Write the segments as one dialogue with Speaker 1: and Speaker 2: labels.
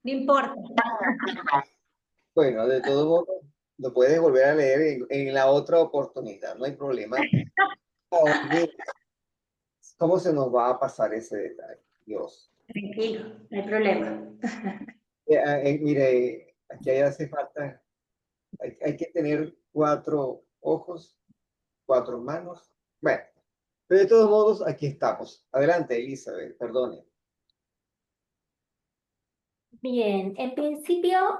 Speaker 1: No importa.
Speaker 2: Bueno, de todo modo, lo puedes volver a leer en la otra oportunidad, no hay problema. Oh, mira, ¿cómo se nos va a pasar ese detalle? Dios.
Speaker 1: Tranquilo, no hay problema.
Speaker 2: Mire, aquí hace falta, hay que tener 4 ojos, 4 manos. Bueno, pero de todos modos, aquí estamos. Adelante, Elizabeth, perdone.
Speaker 1: Bien, en principio,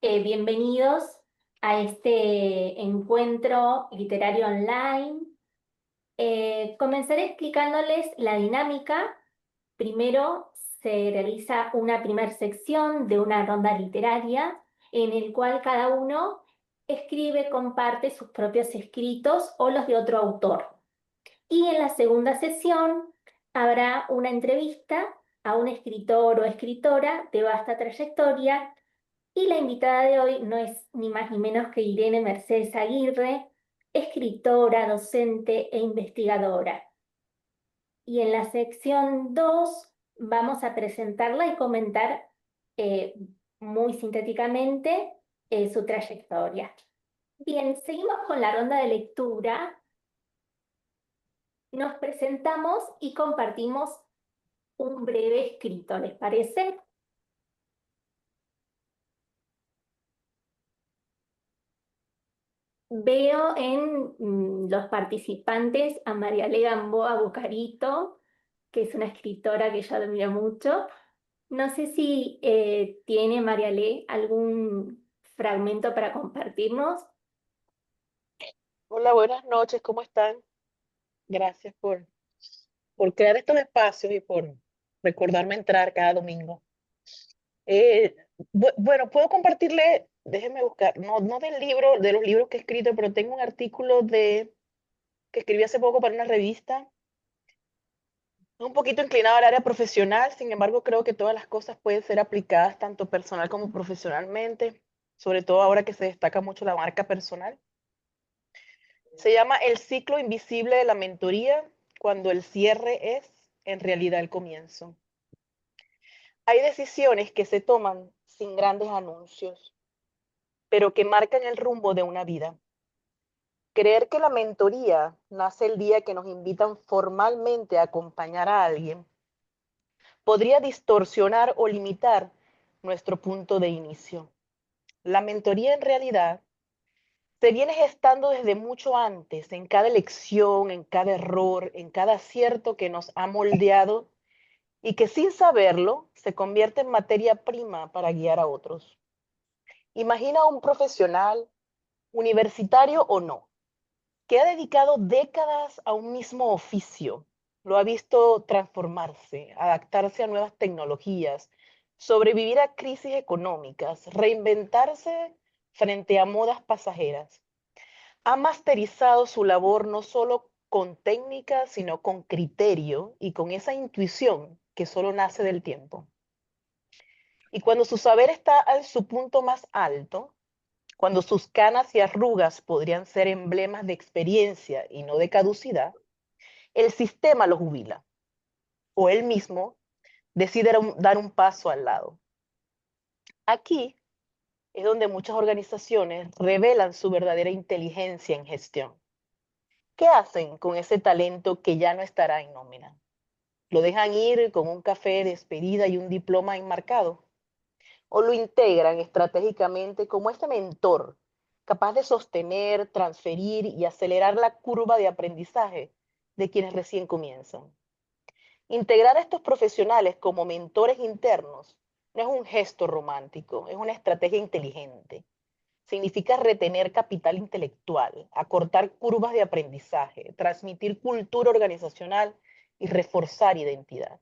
Speaker 1: bienvenidos a este encuentro literario online. Comenzaré explicándoles la dinámica. Primero se realiza una primera sección de una ronda literaria en el cual cada uno escribe, comparte sus propios escritos o los de otro autor. Y en la segunda sesión habrá una entrevista a un escritor o escritora de vasta trayectoria y la invitada de hoy no es ni más ni menos que Irene Mercedes Aguirre, escritora, docente e investigadora. Y en la sección 2 vamos a presentarla y comentar eh, muy sintéticamente su trayectoria. Bien, seguimos con la ronda de lectura. Nos presentamos y compartimos un breve escrito, ¿les parece? Veo en los participantes a Mariale Gamboa Bucarito, que es una escritora que yo admiro mucho. No sé si tiene Mariale algún fragmento para compartirnos.
Speaker 3: Hola, buenas noches, ¿cómo están? Gracias por crear estos espacios y por recordarme entrar cada domingo. Eh, bueno, puedo compartirle, déjenme buscar, no del libro, de los libros que he escrito, pero tengo un artículo que escribí hace poco para una revista. Es un poquito inclinado al área profesional, sin embargo, creo que todas las cosas pueden ser aplicadas tanto personal como profesionalmente, sobre todo ahora que se destaca mucho la marca personal. Se llama El ciclo invisible de la mentoría, cuando el cierre es en realidad el comienzo. Hay decisiones que se toman sin grandes anuncios, pero que marcan el rumbo de una vida. Creer que la mentoría nace el día que nos invitan formalmente a acompañar a alguien podría distorsionar o limitar nuestro punto de inicio. La mentoría en realidad se viene gestando desde mucho antes, en cada elección, en cada error, en cada acierto que nos ha moldeado y que sin saberlo se convierte en materia prima para guiar a otros. Imagina a un profesional, universitario o no, que ha dedicado décadas a un mismo oficio, lo ha visto transformarse, adaptarse a nuevas tecnologías, sobrevivir a crisis económicas, reinventarse frente a modas pasajeras. Ha masterizado su labor no solo con técnica, sino con criterio y con esa intuición que solo nace del tiempo. Y cuando su saber está en su punto más alto, cuando sus canas y arrugas podrían ser emblemas de experiencia y no de caducidad, el sistema lo jubila o él mismo decide dar un paso al lado. Aquí es donde muchas organizaciones revelan su verdadera inteligencia en gestión. ¿Qué hacen con ese talento que ya no estará en nómina? ¿Lo dejan ir con un café de despedida y un diploma enmarcado? ¿O lo integran estratégicamente como este mentor capaz de sostener, transferir y acelerar la curva de aprendizaje de quienes recién comienzan? Integrar a estos profesionales como mentores internos no es un gesto romántico, es una estrategia inteligente. Significa retener capital intelectual, acortar curvas de aprendizaje, transmitir cultura organizacional y reforzar identidad.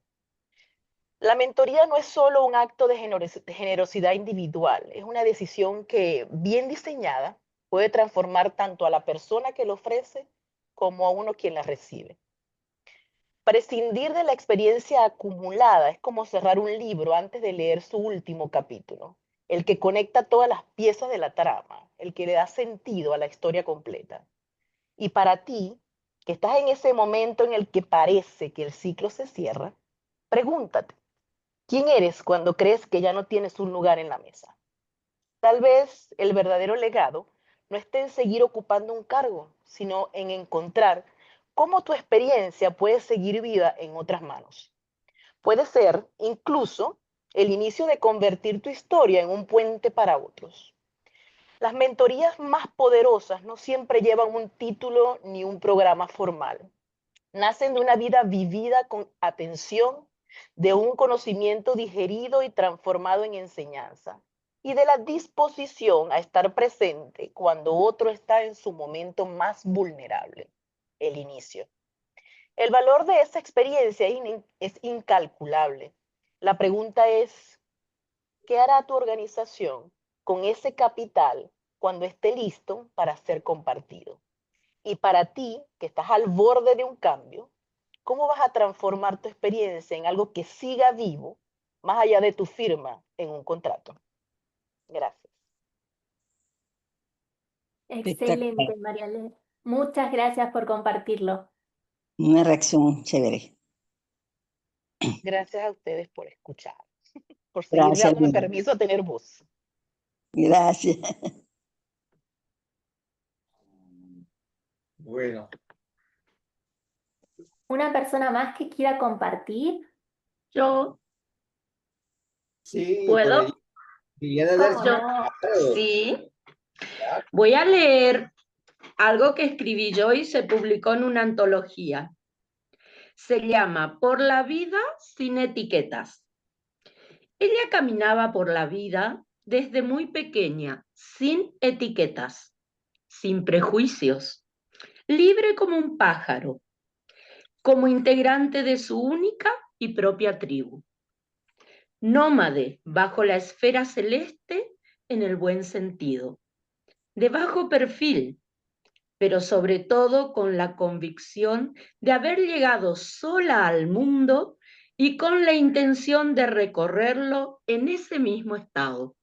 Speaker 3: La mentoría no es solo un acto de generosidad individual, es una decisión que, bien diseñada, puede transformar tanto a la persona que lo ofrece como a uno quien la recibe. Prescindir de la experiencia acumulada es como cerrar un libro antes de leer su último capítulo, el que conecta todas las piezas de la trama, el que le da sentido a la historia completa. Y para ti, que estás en ese momento en el que parece que el ciclo se cierra, pregúntate, ¿Quién eres cuando crees que ya no tienes un lugar en la mesa? Tal vez el verdadero legado no esté en seguir ocupando un cargo, sino en encontrar cómo tu experiencia puede seguir viva en otras manos. Puede ser incluso el inicio de convertir tu historia en un puente para otros. Las mentorías más poderosas no siempre llevan un título ni un programa formal. Nacen de una vida vivida con atención, de un conocimiento digerido y transformado en enseñanza, y de la disposición a estar presente cuando otro está en su momento más vulnerable, el inicio. El valor de esa experiencia es incalculable. La pregunta es, ¿qué hará tu organización con ese capital cuando esté listo para ser compartido? Y para ti, que estás al borde de un cambio, ¿cómo vas a transformar tu experiencia en algo que siga vivo más allá de tu firma en un contrato? Gracias.
Speaker 1: Excelente,
Speaker 4: Espectacular.
Speaker 1: Mariale. Muchas gracias por compartirlo.
Speaker 4: Una reacción chévere.
Speaker 3: Gracias a ustedes por escuchar, por seguir
Speaker 4: Gracias,
Speaker 3: dándome
Speaker 4: Lina.
Speaker 3: permiso a tener voz.
Speaker 4: Gracias.
Speaker 2: Bueno,
Speaker 1: ¿Una persona más que quiera compartir?
Speaker 5: Yo
Speaker 2: sí, por ahí.
Speaker 5: puedo,
Speaker 2: Viviana
Speaker 1: ¿Cómo
Speaker 2: Dersi,
Speaker 5: yo
Speaker 1: no?
Speaker 2: claro,
Speaker 5: sí,
Speaker 2: claro.
Speaker 5: voy a leer algo que escribí yo y se publicó en una antología. Se llama Por la vida sin etiquetas. Ella caminaba por la vida desde muy pequeña, sin etiquetas, sin prejuicios, libre como un pájaro, como integrante de su única y propia tribu. Nómade bajo la esfera celeste en el buen sentido, de bajo perfil, pero sobre todo con la convicción de haber llegado sola al mundo y con la intención de recorrerlo en ese mismo estado.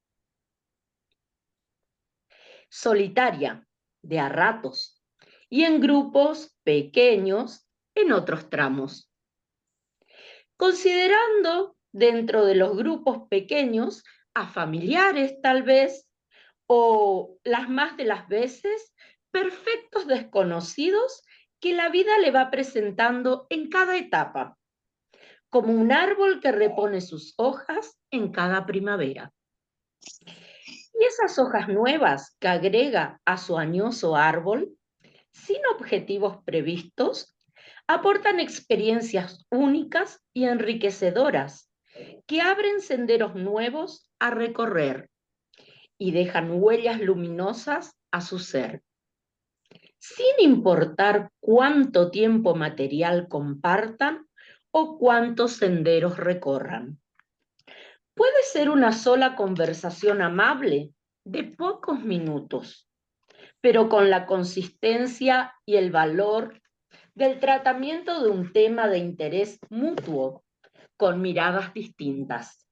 Speaker 5: Solitaria, de a ratos, y en grupos pequeños en otros tramos. Considerando dentro de los grupos pequeños a familiares tal vez, o las más de las veces, perfectos desconocidos que la vida le va presentando en cada etapa, como un árbol que repone sus hojas en cada primavera. Y esas hojas nuevas que agrega a su añoso árbol, sin objetivos previstos, aportan experiencias únicas y enriquecedoras que abren senderos nuevos a recorrer y dejan huellas luminosas a su ser. Sin importar cuánto tiempo material compartan o cuántos senderos recorran. Puede ser una sola conversación amable de pocos minutos, pero con la consistencia y el valor del tratamiento de un tema de interés mutuo, con miradas distintas.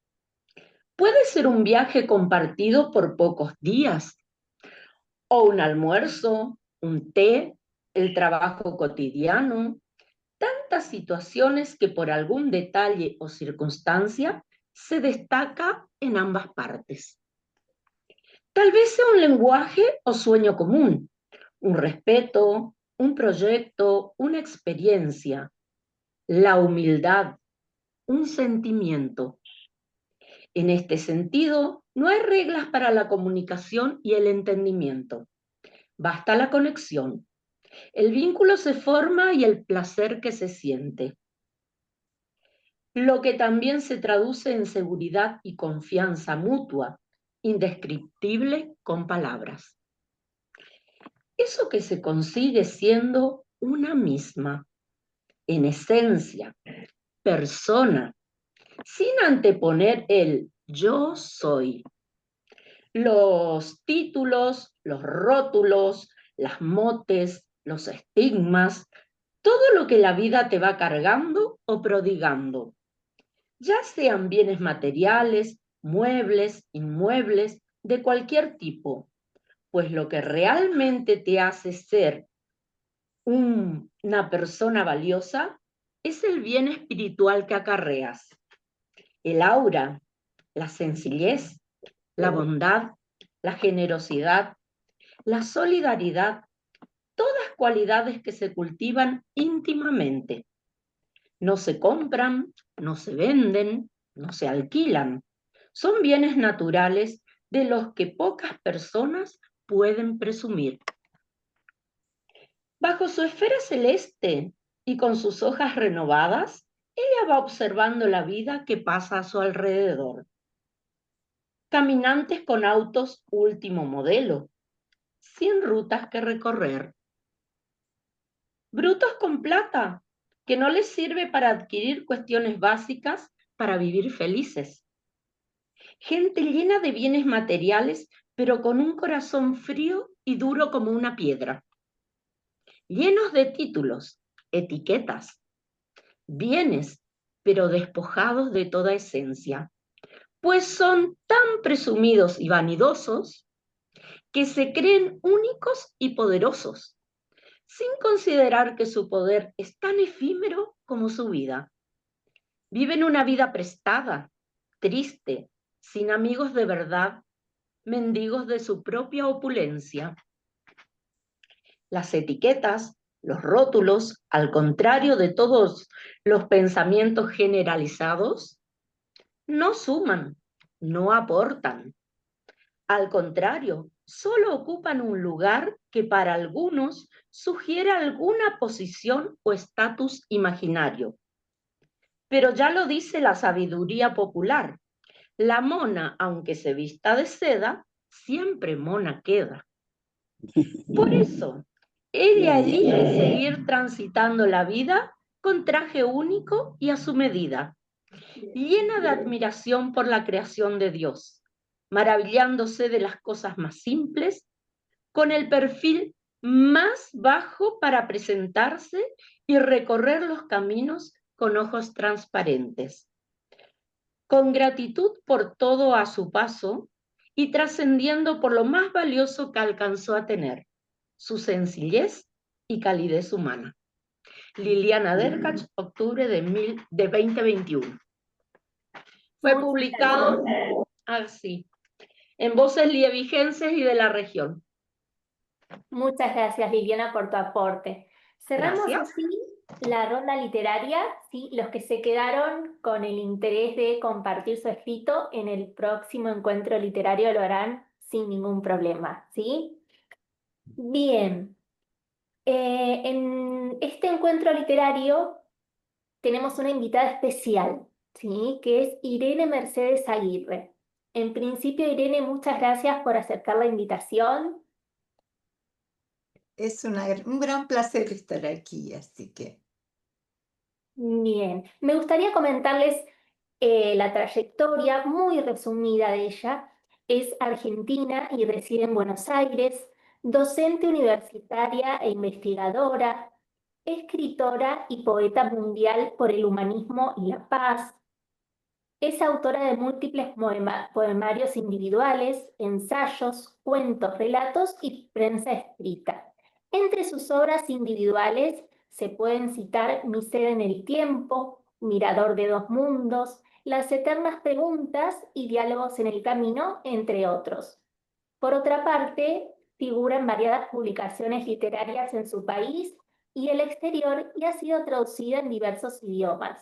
Speaker 5: Puede ser un viaje compartido por pocos días, o un almuerzo, un té, el trabajo cotidiano, tantas situaciones que por algún detalle o circunstancia se destaca en ambas partes. Tal vez sea un lenguaje o sueño común, un respeto, un proyecto, una experiencia, la humildad, un sentimiento. En este sentido, no hay reglas para la comunicación y el entendimiento. Basta la conexión. El vínculo se forma y el placer que se siente. Lo que también se traduce en seguridad y confianza mutua, indescriptible con palabras. Eso que se consigue siendo una misma, en esencia, persona, sin anteponer el yo soy. Los títulos, los rótulos, las motes, los estigmas, todo lo que la vida te va cargando o prodigando, ya sean bienes materiales, muebles, inmuebles, de cualquier tipo, pues lo que realmente te hace ser una persona valiosa es el bien espiritual que acarreas. el aura, la sencillez, la bondad, la generosidad, la solidaridad, todas cualidades que se cultivan íntimamente. No se compran, no se venden, no se alquilan. Son bienes naturales de los que pocas personas pueden presumir. Bajo su esfera celeste y con sus hojas renovadas, ella va observando la vida que pasa a su alrededor. Caminantes con autos último modelo, sin rutas que recorrer. Brutos con plata, que no les sirve para adquirir cuestiones básicas para vivir felices. Gente llena de bienes materiales, pero con un corazón frío y duro como una piedra. Llenos de títulos, etiquetas, bienes, pero despojados de toda esencia, pues son tan presumidos y vanidosos que se creen únicos y poderosos, sin considerar que su poder es tan efímero como su vida. Viven una vida prestada, triste, sin amigos de verdad, mendigos de su propia opulencia. Las etiquetas, los rótulos, al contrario de todos los pensamientos generalizados, no suman, no aportan. Al contrario, solo ocupan un lugar que para algunos sugiere alguna posición o estatus imaginario. Pero ya lo dice la sabiduría popular: la mona, aunque se vista de seda, siempre mona queda. Por eso, ella elige seguir transitando la vida con traje único y a su medida, llena de admiración por la creación de Dios, maravillándose de las cosas más simples, con el perfil más bajo para presentarse y recorrer los caminos con ojos transparentes. Con gratitud por todo a su paso y trascendiendo por lo más valioso que alcanzó a tener, su sencillez y calidez humana. Liliana Derkach, octubre de 2021. Fue
Speaker 1: Muchas
Speaker 5: publicado así, en Voces Lievigenses y de la región.
Speaker 1: Muchas gracias, Liliana, por tu aporte. Cerramos
Speaker 5: Gracias.
Speaker 1: así la ronda literaria, ¿sí? Los que se quedaron con el interés de compartir su escrito en el próximo encuentro literario lo harán sin ningún problema, ¿sí? Bien, en este encuentro literario tenemos una invitada especial, ¿sí? Que es Irene Mercedes Aguirre. En principio, Irene, muchas gracias por aceptar la invitación.
Speaker 6: Es un gran placer estar aquí, así que
Speaker 1: Bien, me gustaría comentarles la trayectoria muy resumida de ella. Es argentina y reside en Buenos Aires, docente universitaria e investigadora, escritora y poeta mundial por el humanismo y la paz. Es autora de múltiples poemarios individuales, ensayos, cuentos, relatos y prensa escrita. Entre sus obras individuales se pueden citar Mi ser en el tiempo, Mirador de dos mundos, Las eternas preguntas y Diálogos en el camino, entre otros. Por otra parte, figura en variadas publicaciones literarias en su país y el exterior y ha sido traducida en diversos idiomas.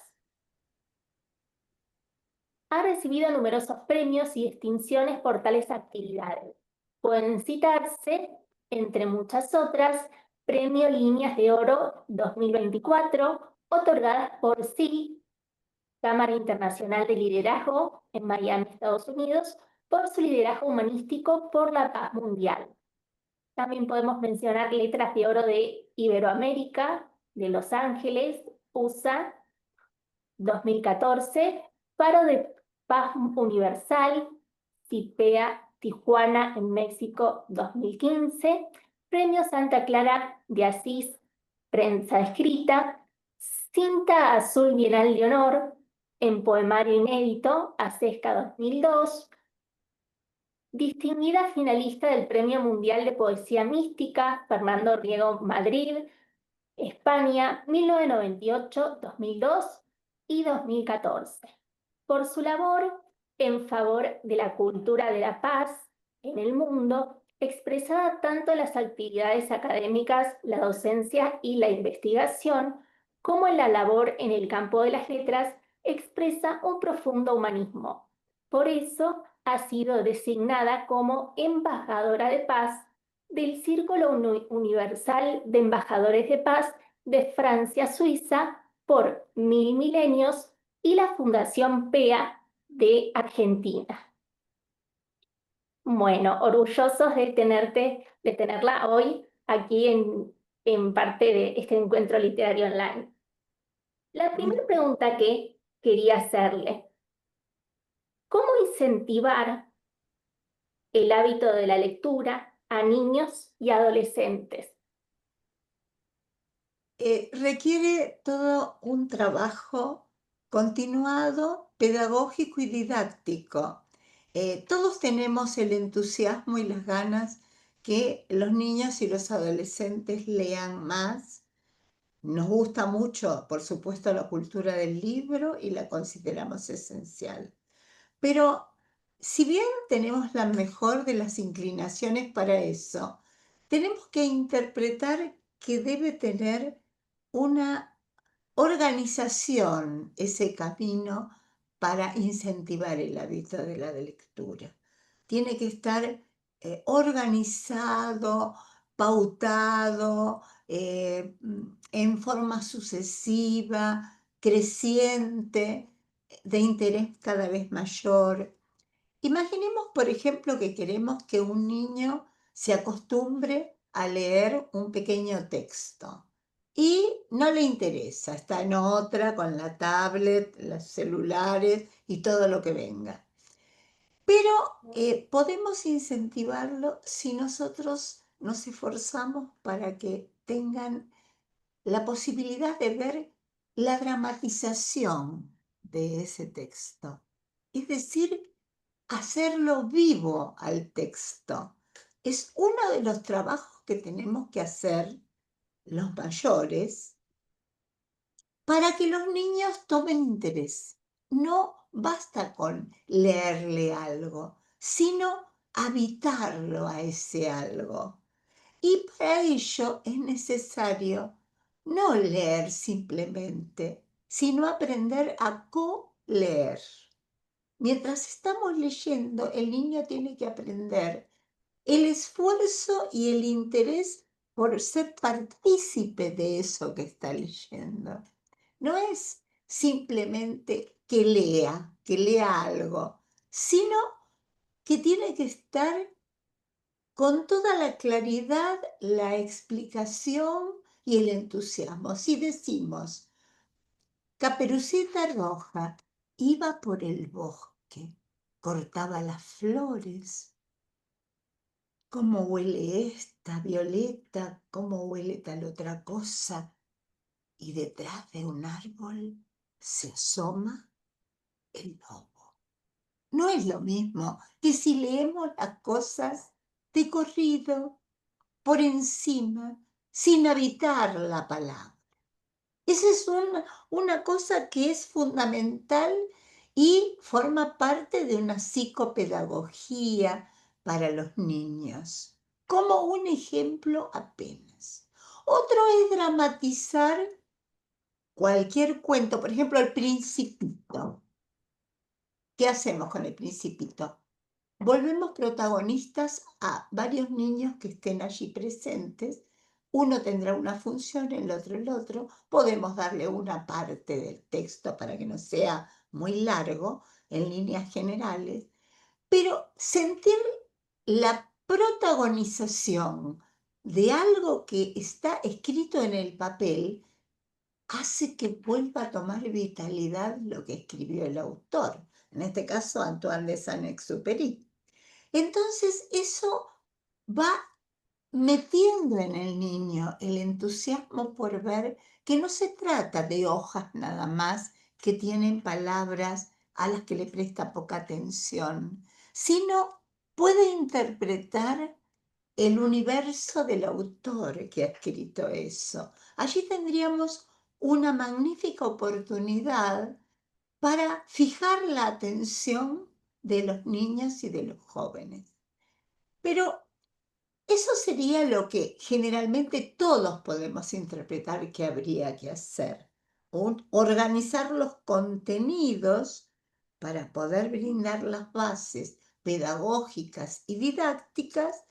Speaker 1: Ha recibido numerosos premios y distinciones por tales actividades. Pueden citarse, entre muchas otras, Premio Líneas de Oro 2024, otorgadas por CIL, Cámara Internacional de Liderazgo, en Miami, Estados Unidos, por su liderazgo humanístico por la paz mundial. También podemos mencionar Letras de Oro de Iberoamérica, de Los Ángeles, USA, 2014, Faro de Paz Universal, CIPEA Tijuana en México 2015, Premio Santa Clara de Asís, Prensa Escrita, Cinta Azul Bienal de Honor en Poemario Inédito, ACESCA 2002, distinguida finalista del Premio Mundial de Poesía Mística, Fernando Riego Madrid, España, 1998, 2002 y 2014. por su labor en favor de la cultura de la paz en el mundo, expresada tanto en las actividades académicas, la docencia y la investigación, como en la labor en el campo de las letras, expresa un profundo humanismo. Por eso ha sido designada como embajadora de paz del Círculo Universal de Embajadores de Paz de Francia-Suiza por 1000 milenios y la Fundación PEA de Argentina. Bueno, orgullosos de tenerla hoy aquí en parte de este encuentro literario online. La primera pregunta que quería hacerle: ¿cómo incentivar el hábito de la lectura a niños y adolescentes?
Speaker 6: Requiere todo un trabajo continuado, pedagógico y didáctico. Todos tenemos el entusiasmo y las ganas que los niños y los adolescentes lean más. Nos gusta mucho, por supuesto, la cultura del libro y la consideramos esencial. Pero si bien tenemos la mejor de las inclinaciones para eso, tenemos que interpretar que debe tener una organización ese camino para incentivar el hábito de la lectura. Tiene que estar organizado, pautado, en forma sucesiva, creciente, de interés cada vez mayor. Imaginemos, por ejemplo, que queremos que un niño se acostumbre a leer un pequeño texto y no le interesa, está en otra con la tablet, los celulares y todo lo que venga. Pero podemos incentivarlo si nosotros nos esforzamos para que tengan la posibilidad de ver la dramatización de ese texto. Es decir, hacerlo vivo al texto. Es uno de los trabajos que tenemos que hacer los mayores para que los niños tomen interés. No basta con leerle algo, sino habitarlo a ese algo. Y para ello es necesario no leer simplemente, sino aprender a co-leer. Mientras estamos leyendo, el niño tiene que aprender el esfuerzo y el interés por ser partícipe de eso que está leyendo. No es simplemente que lea algo, sino que tiene que estar con toda la claridad, la explicación y el entusiasmo. Si decimos, Caperucita Roja iba por el bosque, cortaba las flores. ¿Cómo huele esta, Violeta? ¿Cómo huele tal otra cosa? Y detrás de un árbol se asoma el lobo. No es lo mismo que si leemos las cosas de corrido, por encima, sin habitar la palabra. Esa es una cosa que es fundamental y forma parte de una psicopedagogía para los niños, como un ejemplo apenas. Otro es dramatizar cualquier cuento, por ejemplo, El Principito. ¿Qué hacemos con El Principito? Volvemos protagonistas a varios niños que estén allí presentes. Uno tendrá una función, el otro. Podemos darle una parte del texto para que no sea muy largo en líneas generales, pero sentir la protagonización de algo que está escrito en el papel hace que vuelva a tomar vitalidad lo que escribió el autor, en este caso Antoine de Saint-Exupéry. Entonces eso va metiendo en el niño el entusiasmo por ver que no se trata de hojas nada más que tienen palabras a las que le presta poca atención, sino puede interpretar el universo del autor que ha escrito eso. Allí tendríamos una magnífica oportunidad para fijar la atención de los niños y de los jóvenes. Pero eso sería lo que generalmente todos podemos interpretar que habría que hacer. Organizar los contenidos para poder brindar las bases pedagógicas y didácticas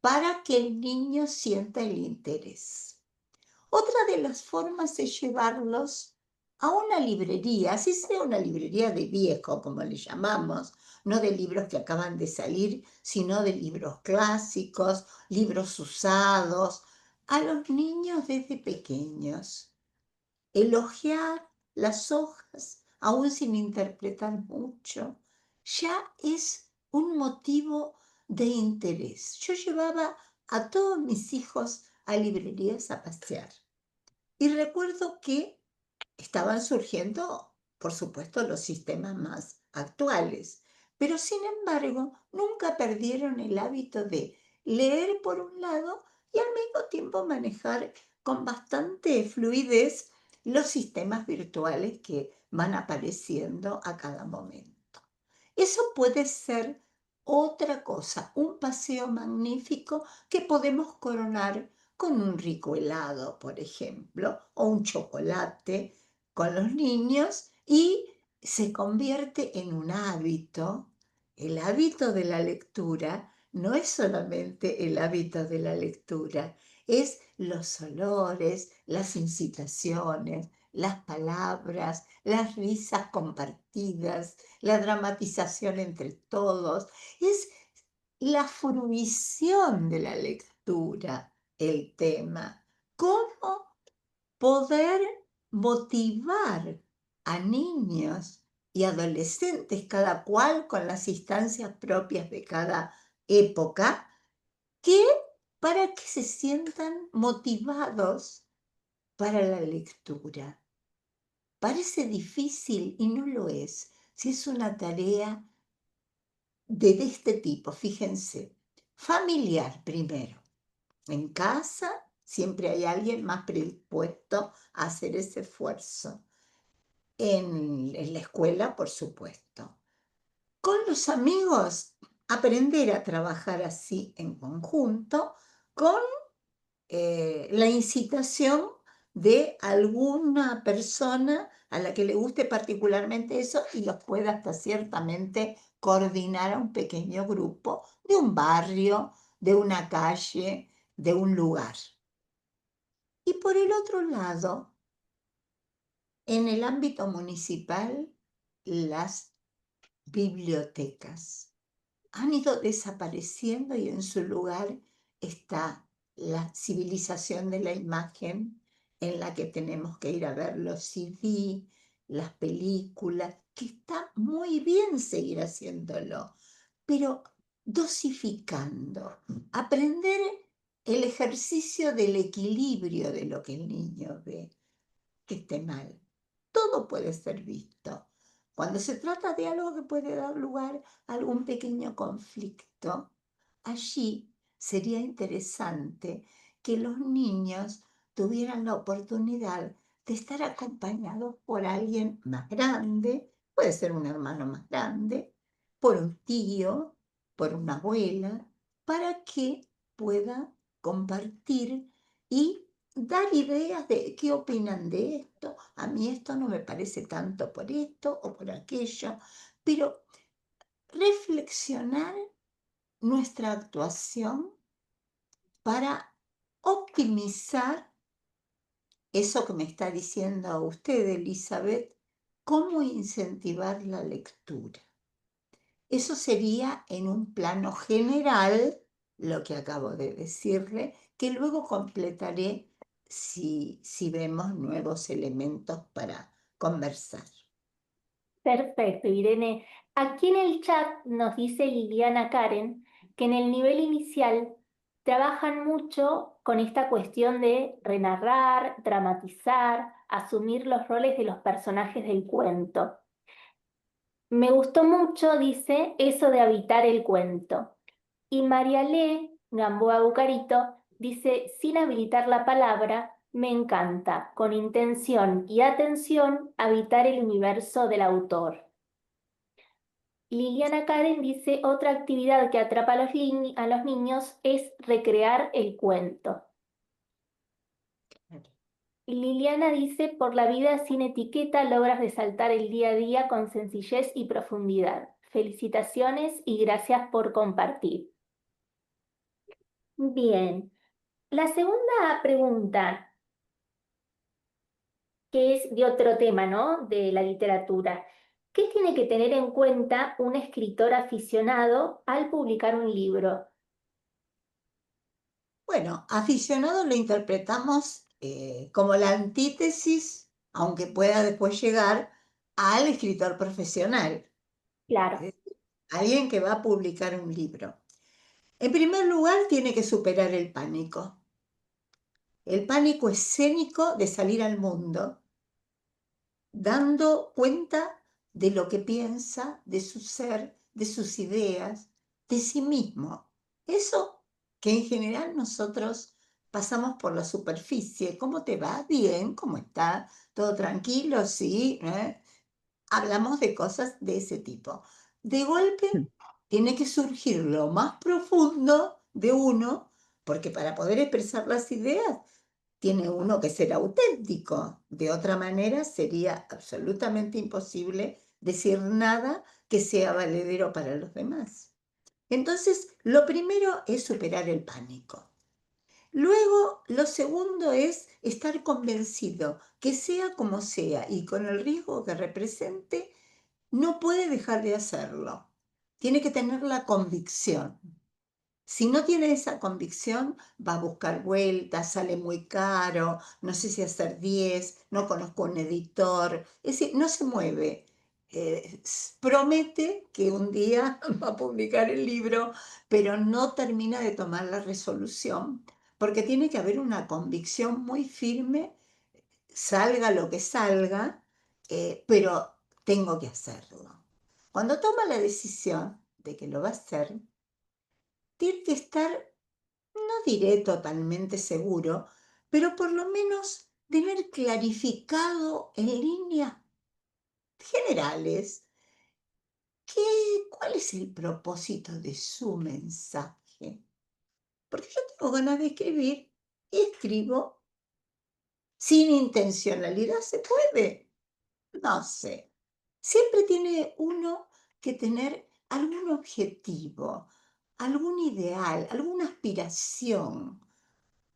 Speaker 6: para que el niño sienta el interés. Otra de las formas es llevarlos a una librería, así sea una librería de viejo, como le llamamos, no de libros que acaban de salir, sino de libros clásicos, libros usados, a los niños desde pequeños. Elogiar las hojas, aún sin interpretar mucho, ya es un motivo de interés. Yo llevaba a todos mis hijos a librerías a pasear. Y recuerdo que estaban surgiendo, por supuesto, los sistemas más actuales, pero sin embargo nunca perdieron el hábito de leer por un lado y al mismo tiempo manejar con bastante fluidez los sistemas virtuales que van apareciendo a cada momento. Eso puede ser otra cosa, un paseo magnífico que podemos coronar con un rico helado, por ejemplo, o un chocolate con los niños y se convierte en un hábito. El hábito de la lectura no es solamente el hábito de la lectura, es los olores, las incitaciones, las palabras, las risas compartidas, la dramatización entre todos. Es la fruición de la lectura el tema. ¿Cómo poder motivar a niños y adolescentes, cada cual con las instancias propias de cada época, para que se sientan motivados para la lectura? Parece difícil y no lo es, si es una tarea de este tipo, fíjense, familiar primero. En casa siempre hay alguien más predispuesto a hacer ese esfuerzo. En la escuela, por supuesto. Con los amigos, aprender a trabajar así en conjunto con la incitación de alguna persona a la que le guste particularmente eso y los pueda hasta ciertamente coordinar a un pequeño grupo de un barrio, de una calle, de un lugar. Y por el otro lado, en el ámbito municipal, las bibliotecas han ido desapareciendo y en su lugar está la civilización de la imagen en la que tenemos que ir a ver los CD, las películas, que está muy bien seguir haciéndolo, pero dosificando, aprender el ejercicio del equilibrio de lo que el niño ve, que esté mal. Todo puede ser visto. Cuando se trata de algo que puede dar lugar a algún pequeño conflicto, allí sería interesante que los niños tuvieran la oportunidad de estar acompañados por alguien más grande, puede ser un hermano más grande, por un tío, por una abuela, para que pueda compartir y dar ideas de qué opinan de esto. A mí esto no me parece tanto por esto o por aquello, pero reflexionar nuestra actuación para optimizar eso que me está diciendo usted, Elizabeth, cómo incentivar la lectura. Eso sería en un plano general lo que acabo de decirle, que luego completaré si vemos nuevos elementos para conversar.
Speaker 1: Perfecto, Irene. Aquí en el chat nos dice Liliana Karen que en el nivel inicial trabajan mucho con esta cuestión de renarrar, dramatizar, asumir los roles de los personajes del cuento. Me gustó mucho, dice, eso de habitar el cuento. Y María L. Gamboa Bucarito dice, sin habilitar la palabra, Me encanta, con intención y atención, habitar el universo del autor. Liliana Karen dice, otra actividad que atrapa a a los niños es recrear el cuento. Y Liliana dice, por la vida sin etiqueta logras resaltar el día a día con sencillez y profundidad. Felicitaciones y gracias por compartir. Bien, la segunda pregunta, que es de otro tema, ¿no? De la literatura. ¿Qué tiene que tener en cuenta un escritor aficionado al publicar un libro?
Speaker 6: Bueno, aficionado lo interpretamos como la antítesis, aunque pueda después llegar al escritor profesional,
Speaker 1: Claro,
Speaker 6: alguien que va a publicar un libro. En primer lugar, tiene que superar el pánico escénico de salir al mundo, dando cuenta de lo que piensa, de su ser, de sus ideas, de sí mismo. Eso que en general nosotros pasamos por la superficie. ¿Cómo te va? Bien, ¿cómo está? ¿Todo tranquilo? Sí. Hablamos de cosas de ese tipo. De golpe tiene que surgir lo más profundo de uno, porque para poder expresar las ideas tiene uno que ser auténtico. De otra manera sería absolutamente imposible decir nada que sea valedero para los demás. Entonces, lo primero es superar el pánico. Luego, lo segundo es estar convencido que sea como sea y con el riesgo que represente, no puede dejar de hacerlo. Tiene que tener la convicción. Si no tiene esa convicción, va a buscar vueltas, sale muy caro, no sé si hacer 10, no conozco un editor, es decir, no se mueve. Promete que un día va a publicar el libro, pero no termina de tomar la resolución, porque tiene que haber una convicción muy firme, salga lo que salga, pero tengo que hacerlo. Cuando toma la decisión de que lo va a hacer, tiene que estar, no diré totalmente seguro, pero por lo menos tener clarificado en líneas generales cuál es el propósito de su mensaje. Porque yo tengo ganas de escribir y escribo sin intencionalidad. ¿Se puede? No sé. Siempre tiene uno que tener algún objetivo, algún ideal, alguna aspiración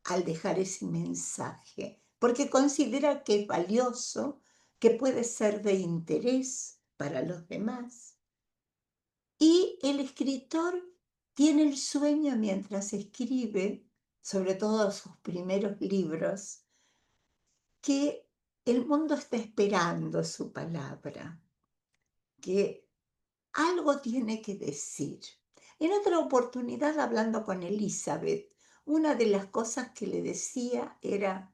Speaker 6: al dejar ese mensaje, porque considera que es valioso, que puede ser de interés para los demás. Y el escritor tiene el sueño mientras escribe, sobre todo sus primeros libros, que el mundo está esperando su palabra, que algo tiene que decir. En otra oportunidad, hablando con Elizabeth, una de las cosas que le decía era,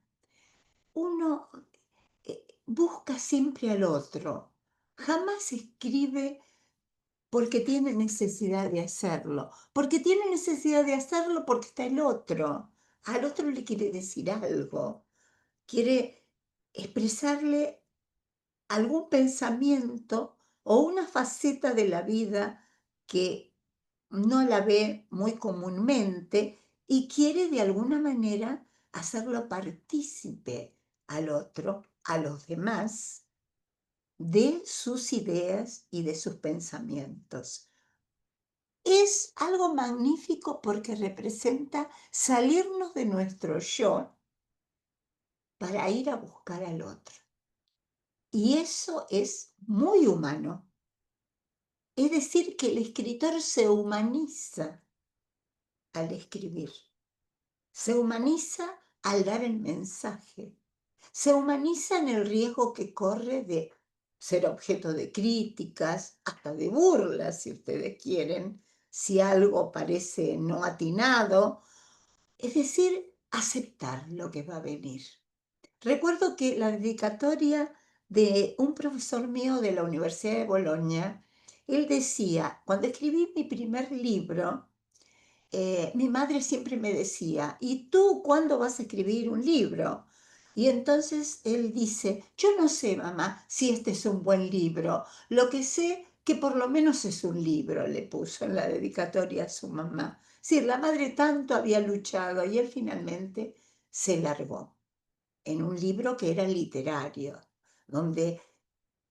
Speaker 6: uno busca siempre al otro, jamás escribe porque tiene necesidad de hacerlo, porque tiene necesidad de hacerlo porque está el otro. Al otro le quiere decir algo, quiere expresarle algún pensamiento o una faceta de la vida que no la ve muy comúnmente y quiere de alguna manera hacerlo partícipe al otro, a los demás, de sus ideas y de sus pensamientos. Es algo magnífico porque representa salirnos de nuestro yo para ir a buscar al otro. Y eso es muy humano. Es decir, que el escritor se humaniza al escribir, se humaniza al dar el mensaje, se humaniza en el riesgo que corre de ser objeto de críticas, hasta de burlas, si ustedes quieren, si algo parece no atinado, es decir, aceptar lo que va a venir. Recuerdo que la dedicatoria de un profesor mío de la Universidad de Bolonia, él decía, cuando escribí mi primer libro, mi madre siempre me decía, ¿y tú cuándo vas a escribir un libro? Y entonces él dice, yo no sé, mamá, si este es un buen libro. Lo que sé que por lo menos es un libro, le puso en la dedicatoria a su mamá. Sí, la madre tanto había luchado y él finalmente se largó en un libro que era literario, donde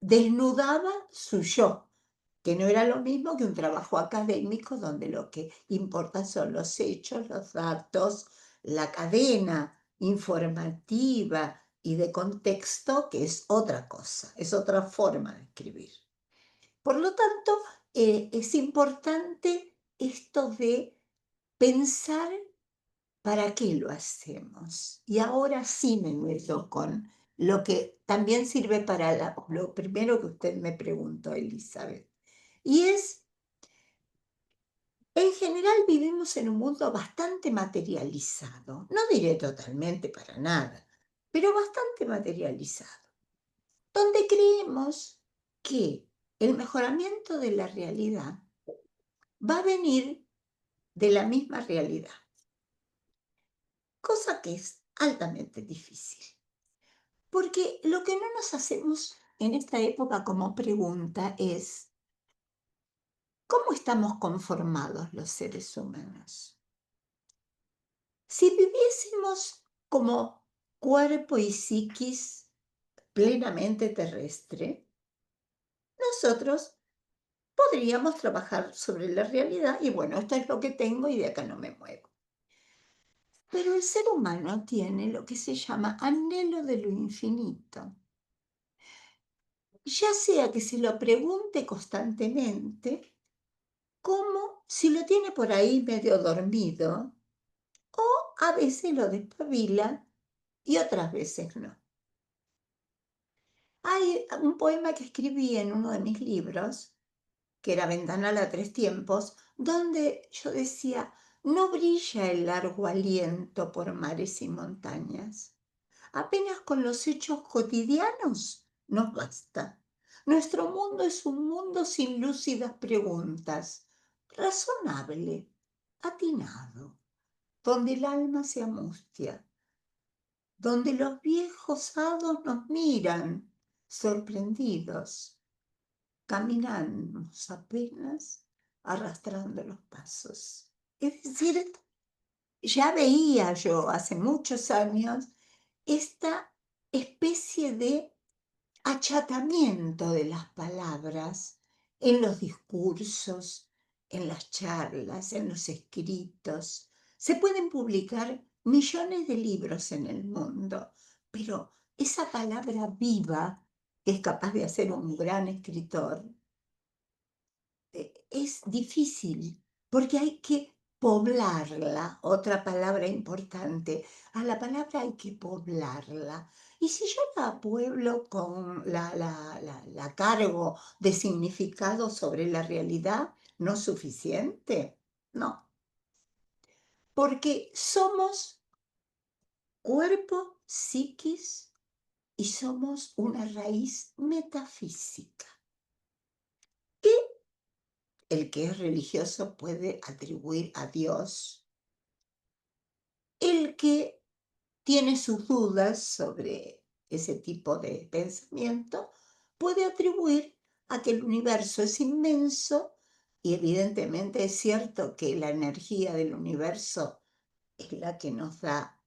Speaker 6: desnudaba su yo, que no era lo mismo que un trabajo académico donde lo que importa son los hechos, los datos, la cadena informativa y de contexto, que es otra cosa, es otra forma de escribir. Por lo tanto, es importante esto de pensar para qué lo hacemos. Y ahora sí me meto con lo que también sirve para lo primero que usted me preguntó, Elizabeth. Y es, en general vivimos en un mundo bastante materializado, no diré totalmente para nada, pero bastante materializado, donde creemos que el mejoramiento de la realidad va a venir de la misma realidad, cosa que es altamente difícil. Porque lo que no nos hacemos en esta época como pregunta es, ¿cómo estamos conformados los seres humanos? Si viviésemos como cuerpo y psiquis plenamente terrestre, nosotros podríamos trabajar sobre la realidad y bueno, esto es lo que tengo y de acá no me muevo. Pero el ser humano tiene lo que se llama anhelo de lo infinito. Ya sea que se lo pregunte constantemente, como si lo tiene por ahí medio dormido, o a veces lo despabila y otras veces no. Hay un poema que escribí en uno de mis libros, que era Ventanal a tres tiempos, donde yo decía, no brilla el largo aliento por mares y montañas. Apenas con los hechos cotidianos nos basta. Nuestro mundo es un mundo sin lúcidas preguntas, razonable, atinado, donde el alma se angustia, donde los viejos hados nos miran, sorprendidos. Caminamos apenas arrastrando los pasos. Es decir, ya veía yo hace muchos años esta especie de achatamiento de las palabras en los discursos, en las charlas, en los escritos. Se pueden publicar millones de libros en el mundo, pero esa palabra viva, que es capaz de hacer un gran escritor, es difícil, porque hay que poblarla, otra palabra importante. A la palabra hay que poblarla. Y si yo la pueblo con la cargo de significado sobre la realidad, ¿no es suficiente? No. Porque somos cuerpo, psiquis y somos una raíz metafísica. El que es religioso puede atribuir a Dios. El que tiene sus dudas sobre ese tipo de pensamiento puede atribuir a que el universo es inmenso y evidentemente es cierto que la energía del universo es la que nos da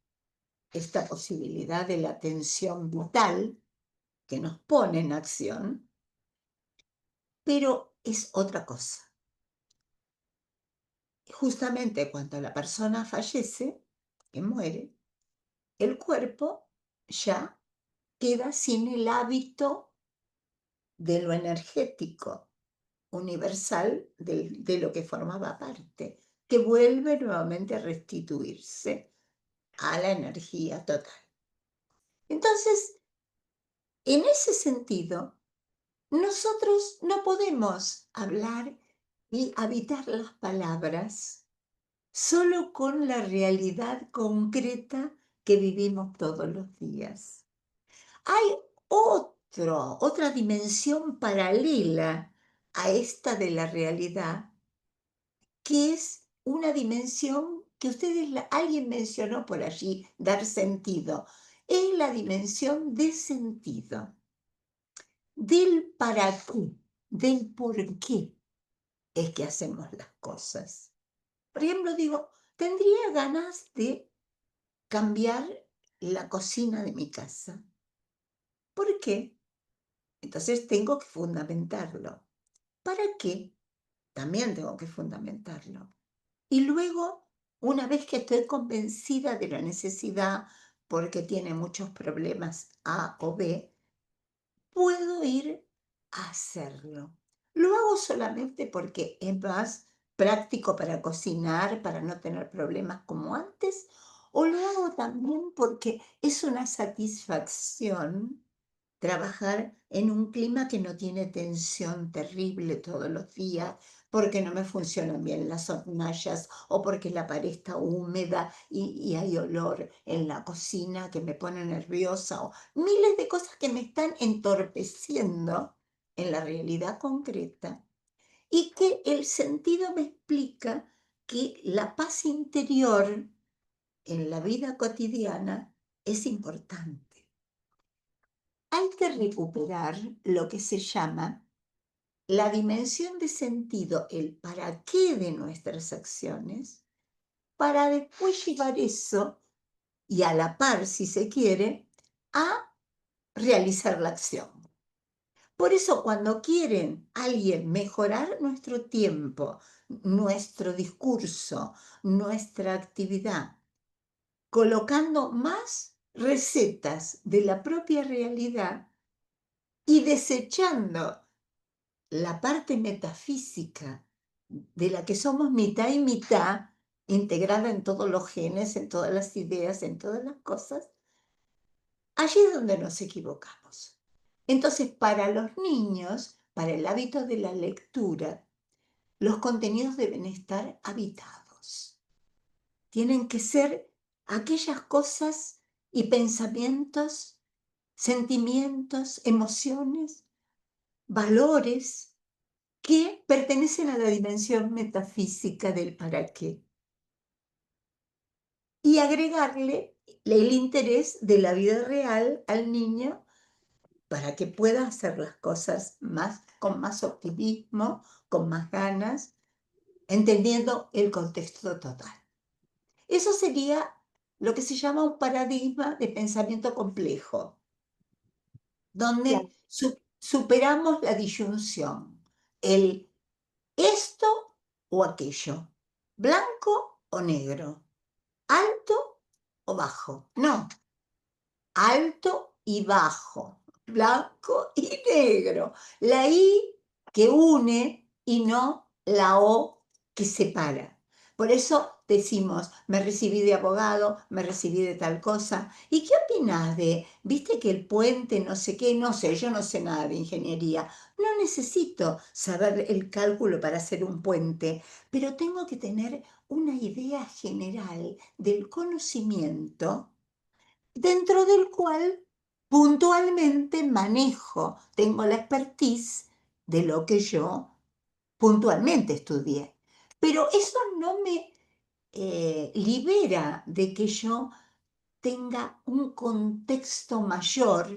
Speaker 6: esta posibilidad de la atención vital que nos pone en acción, pero es otra cosa. Justamente cuando la persona fallece, que muere, el cuerpo ya queda sin el hábito de lo energético universal de lo que formaba parte, que vuelve nuevamente a restituirse a la energía total. Entonces, en ese sentido, nosotros no podemos hablar y habitar las palabras solo con la realidad concreta que vivimos todos los días. Hay otra dimensión paralela a esta de la realidad, que es una dimensión que alguien mencionó por allí, dar sentido. es la dimensión de sentido, del para qué, del por qué es que hacemos las cosas. Por ejemplo, digo, tendría ganas de cambiar la cocina de mi casa. ¿Por qué? Entonces tengo que fundamentarlo. ¿Para qué? También tengo que fundamentarlo. Y luego, una vez que estoy convencida de la necesidad, porque tiene muchos problemas A o B, puedo ir a hacerlo. Lo hago solamente porque es más práctico para cocinar, para no tener problemas como antes, o lo hago también porque es una satisfacción trabajar en un clima que no tiene tensión terrible todos los días, porque no me funcionan bien las hornallas o porque la pared está húmeda y hay olor en la cocina que me pone nerviosa o miles de cosas que me están entorpeciendo en la realidad concreta y que el sentido me explica que la paz interior en la vida cotidiana es importante. Hay que recuperar lo que se llama la dimensión de sentido, el para qué de nuestras acciones, para después llevar eso, y a la par, si se quiere, a realizar la acción. Por eso, cuando quieren alguien mejorar nuestro tiempo, nuestro discurso, nuestra actividad, colocando más recetas de la propia realidad y desechando la parte metafísica de la que somos mitad y mitad, integrada en todos los genes, en todas las ideas, en todas las cosas, allí es donde nos equivocamos. Entonces, para los niños, para el hábito de la lectura, los contenidos deben estar habitados. Tienen que ser aquellas cosas y pensamientos, sentimientos, emociones, valores que pertenecen a la dimensión metafísica del para qué. Y agregarle el interés de la vida real al niño para que pueda hacer las cosas con más optimismo, con más ganas, entendiendo el contexto total. Eso sería lo que se llama un paradigma de pensamiento complejo, donde
Speaker 1: Claro.
Speaker 6: superamos la disyunción, el esto o aquello, blanco o negro, alto o bajo. No, alto y bajo, blanco y negro. La I que une y no la O que separa. Por eso decimos, me recibí de abogado, me recibí de tal cosa. ¿Y qué opinás viste que el puente no sé qué? No sé, yo no sé nada de ingeniería. No necesito saber el cálculo para hacer un puente, pero tengo que tener una idea general del conocimiento dentro del cual puntualmente manejo, tengo la expertise de lo que yo puntualmente estudié. Pero eso no me libera de que yo tenga un contexto mayor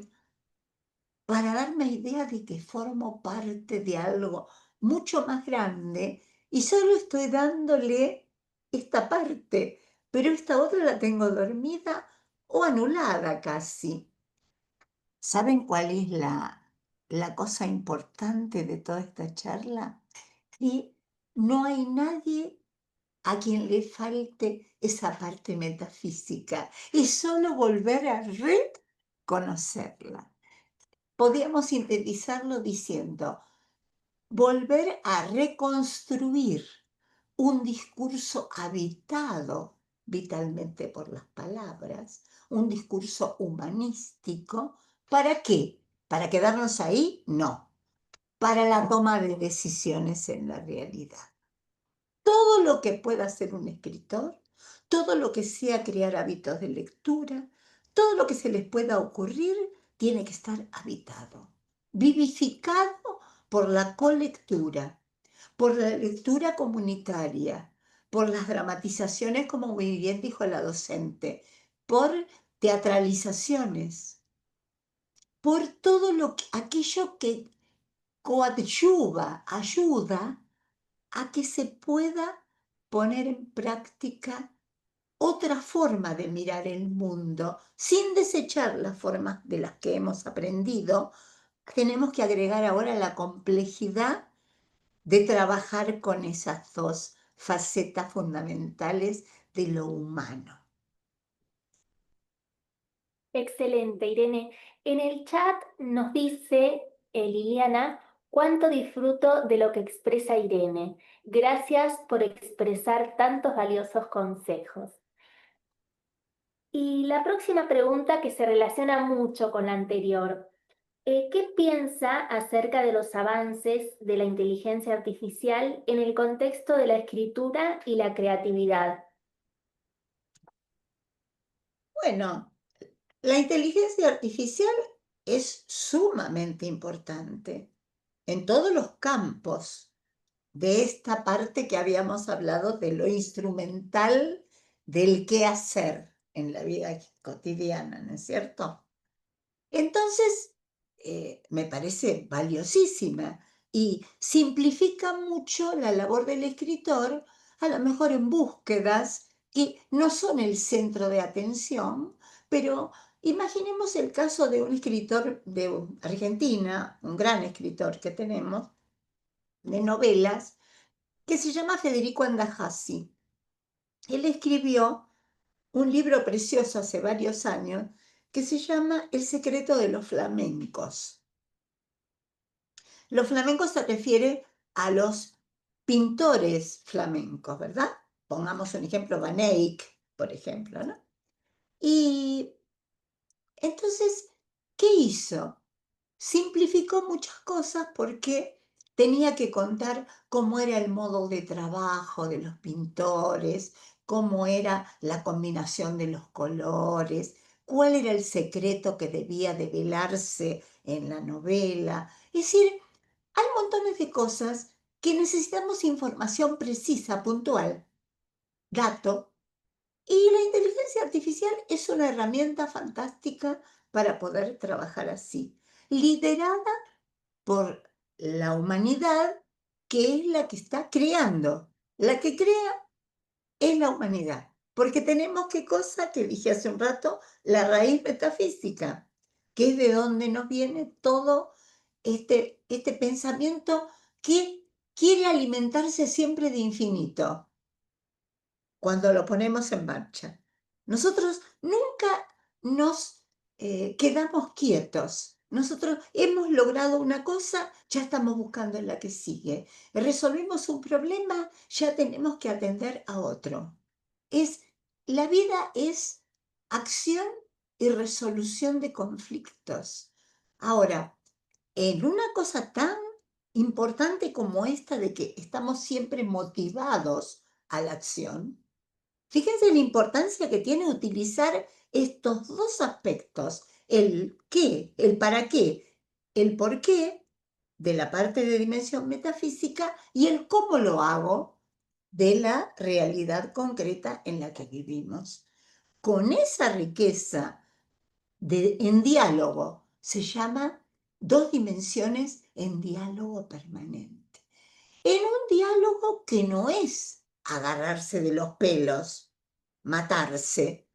Speaker 6: para darme idea de que formo parte de algo mucho más grande y solo estoy dándole esta parte, pero esta otra la tengo dormida o anulada casi. ¿Saben cuál es la cosa importante de toda esta charla? Y no hay nadie a quien le falte esa parte metafísica. Es solo volver a reconocerla. Podríamos sintetizarlo diciendo, volver a reconstruir un discurso habitado vitalmente por las palabras, un discurso humanístico. ¿Para qué? ¿Para quedarnos ahí? No. Para la toma de decisiones en la realidad. Todo lo que pueda hacer un escritor, todo lo que sea crear hábitos de lectura, todo lo que se les pueda ocurrir, tiene que estar habitado, vivificado por la colectura, por la lectura comunitaria, por las dramatizaciones, como muy bien dijo la docente, por teatralizaciones, por todo aquello que coadyuva, ayuda a que se pueda poner en práctica otra forma de mirar el mundo, sin desechar las formas de las que hemos aprendido. Tenemos que agregar ahora la complejidad de trabajar con esas dos facetas fundamentales de lo humano.
Speaker 1: Excelente, Irene. En el chat nos dice Liliana, cuánto disfruto de lo que expresa Irene. Gracias por expresar tantos valiosos consejos. Y la próxima pregunta que se relaciona mucho con la anterior. ¿Qué piensa acerca de los avances de la inteligencia artificial en el contexto de la escritura y la creatividad?
Speaker 6: Bueno, la inteligencia artificial es sumamente importante en todos los campos de esta parte que habíamos hablado de lo instrumental del qué hacer en la vida cotidiana, ¿no es cierto? Entonces, me parece valiosísima y simplifica mucho la labor del escritor, a lo mejor en búsquedas que no son el centro de atención, pero imaginemos el caso de un escritor de Argentina, un gran escritor que tenemos, de novelas, que se llama Federico Andajasi. Él escribió un libro precioso hace varios años que se llama El secreto de los flamencos. Los flamencos se refiere a los pintores flamencos, ¿verdad? Pongamos un ejemplo, Van Eyck, por ejemplo, ¿no? Y entonces, ¿qué hizo? Simplificó muchas cosas porque tenía que contar cómo era el modo de trabajo de los pintores, cómo era la combinación de los colores, cuál era el secreto que debía develarse en la novela. Es decir, hay montones de cosas que necesitamos información precisa, puntual, dato, y la inteligencia artificial es una herramienta fantástica para poder trabajar así, liderada por la humanidad, que es la que está creando. La que crea es la humanidad, porque tenemos qué cosa que dije hace un rato, la raíz metafísica, que es de donde nos viene todo este pensamiento que quiere alimentarse siempre de infinito cuando lo ponemos en marcha. Nosotros nunca nos quedamos quietos. Nosotros hemos logrado una cosa, ya estamos buscando la que sigue. Resolvimos un problema, ya tenemos que atender a otro. La vida es acción y resolución de conflictos. Ahora, en una cosa tan importante como esta de que estamos siempre motivados a la acción, fíjense la importancia que tiene utilizar estos dos aspectos, el qué, el para qué, el por qué de la parte de dimensión metafísica y el cómo lo hago de la realidad concreta en la que vivimos. Con esa riqueza en diálogo se llama dos dimensiones en diálogo permanente. En un diálogo que no es agarrarse de los pelos, matarse,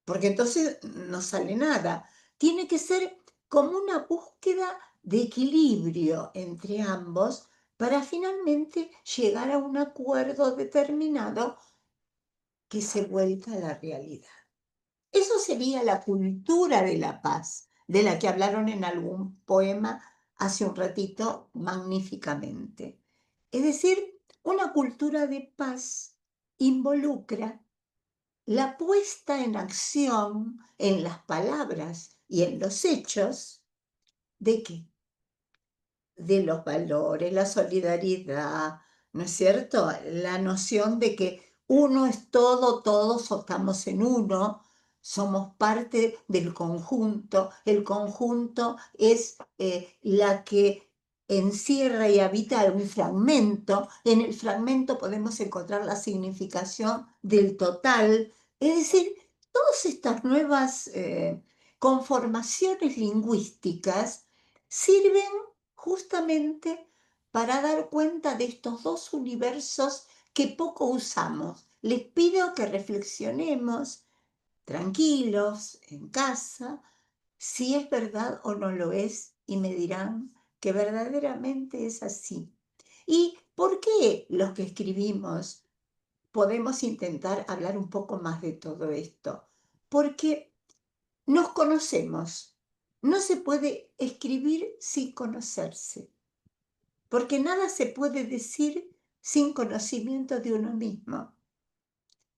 Speaker 6: porque entonces no sale nada. Tiene que ser como una búsqueda de equilibrio entre ambos para finalmente llegar a un acuerdo determinado que se vuelca a la realidad. Eso sería la cultura de la paz, de la que hablaron en algún poema hace un ratito magníficamente. Es decir, una cultura de paz involucra la puesta en acción en las palabras y en los hechos ¿de qué? De los valores, la solidaridad, ¿no es cierto? La noción de que uno es todo, todos estamos en uno, somos parte del conjunto, el conjunto es la que encierra y habita un fragmento, en el fragmento podemos encontrar la significación del total, es decir, todas estas nuevas conformaciones lingüísticas sirven justamente para dar cuenta de estos dos universos que poco usamos. Les pido que reflexionemos tranquilos en casa si es verdad o no lo es y me dirán que verdaderamente es así. ¿Y por qué los que escribimos podemos intentar hablar un poco más de todo esto? Porque nos conocemos. No se puede escribir sin conocerse, porque nada se puede decir sin conocimiento de uno mismo.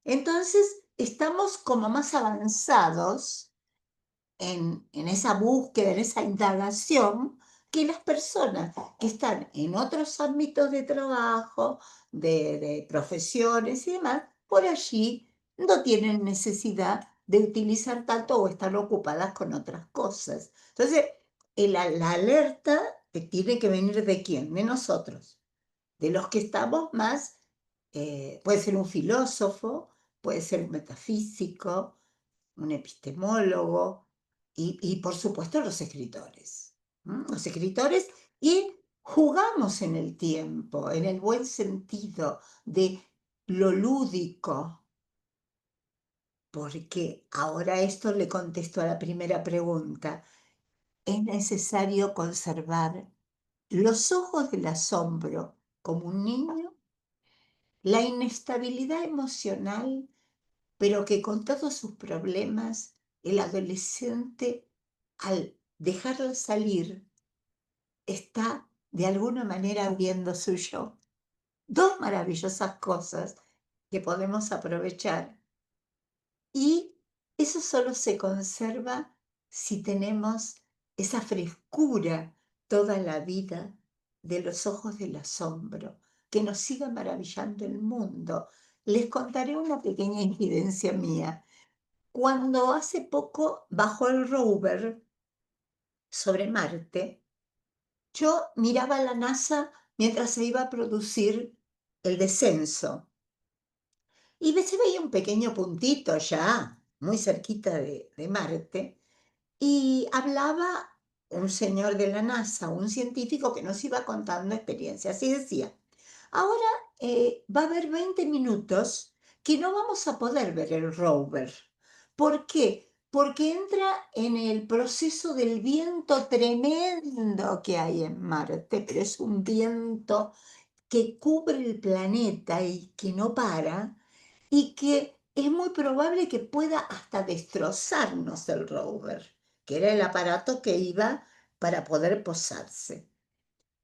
Speaker 6: Entonces, estamos como más avanzados en esa búsqueda, en esa indagación, que las personas que están en otros ámbitos de trabajo, de profesiones y demás, por allí no tienen necesidad de utilizar tanto o están ocupadas con otras cosas. Entonces, la alerta tiene que venir ¿de quién? De nosotros, de los que estamos más, puede ser un filósofo, puede ser un metafísico, un epistemólogo y por supuesto los escritores. Los escritores y jugamos en el tiempo, en el buen sentido de lo lúdico, porque ahora esto le contesto a la primera pregunta. Es necesario conservar los ojos del asombro como un niño, la inestabilidad emocional, pero que con todos sus problemas, el adolescente, al dejarlo salir, está de alguna manera abriendo su yo. Dos maravillosas cosas que podemos aprovechar. Y eso solo se conserva si tenemos esa frescura toda la vida de los ojos del asombro, que nos siga maravillando el mundo. Les contaré una pequeña infidencia mía. Cuando hace poco bajó el rover sobre Marte, yo miraba a la NASA mientras se iba a producir el descenso. Y se veía un pequeño puntito ya, muy cerquita de Marte, y hablaba un señor de la NASA, un científico que nos iba contando experiencias. Y decía, ahora va a haber 20 minutos que no vamos a poder ver el rover. ¿Por qué? Porque entra en el proceso del viento tremendo que hay en Marte, pero es un viento que cubre el planeta y que no para, y que es muy probable que pueda hasta destrozarnos el rover, que era el aparato que iba para poder posarse.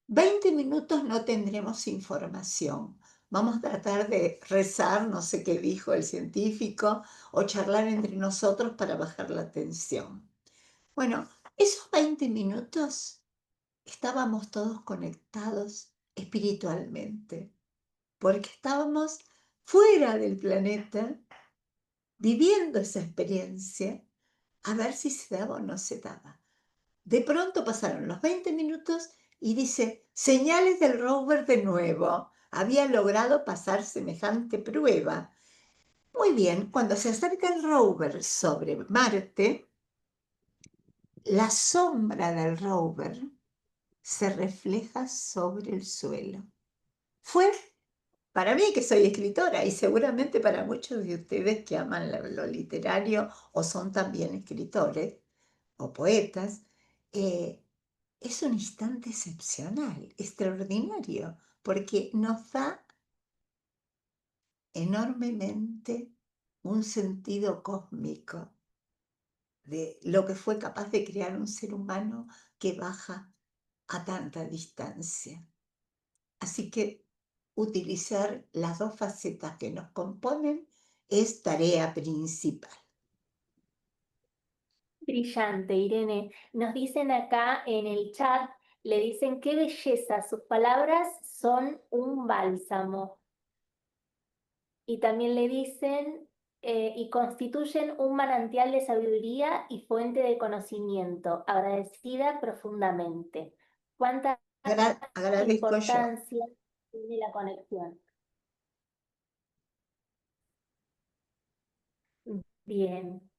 Speaker 6: 20 minutos no tendremos información. Vamos a tratar de rezar, no sé qué dijo el científico, o charlar entre nosotros para bajar la tensión. Bueno, esos 20 minutos estábamos todos conectados espiritualmente, porque estábamos fuera del planeta, viviendo esa experiencia, a ver si se daba o no se daba. De pronto pasaron los 20 minutos y dice, señales del rover de nuevo. Había logrado pasar semejante prueba. Muy bien, cuando se acerca el rover sobre Marte, la sombra del rover se refleja sobre el suelo. Fue para mí, que soy escritora, y seguramente para muchos de ustedes que aman lo literario o son también escritores o poetas, es un instante excepcional, extraordinario, porque nos da enormemente un sentido cósmico de lo que fue capaz de crear un ser humano que baja a tanta distancia. Así que utilizar las dos facetas que nos componen es tarea principal.
Speaker 1: Brillante, Irene. Nos dicen acá en el chat, le dicen qué belleza, sus palabras son un bálsamo. Y también le dicen, y constituyen un manantial de sabiduría y fuente de conocimiento, agradecida profundamente. ¿Cuánta
Speaker 6: Agradezco yo.
Speaker 1: importancia tiene la conexión? Bien.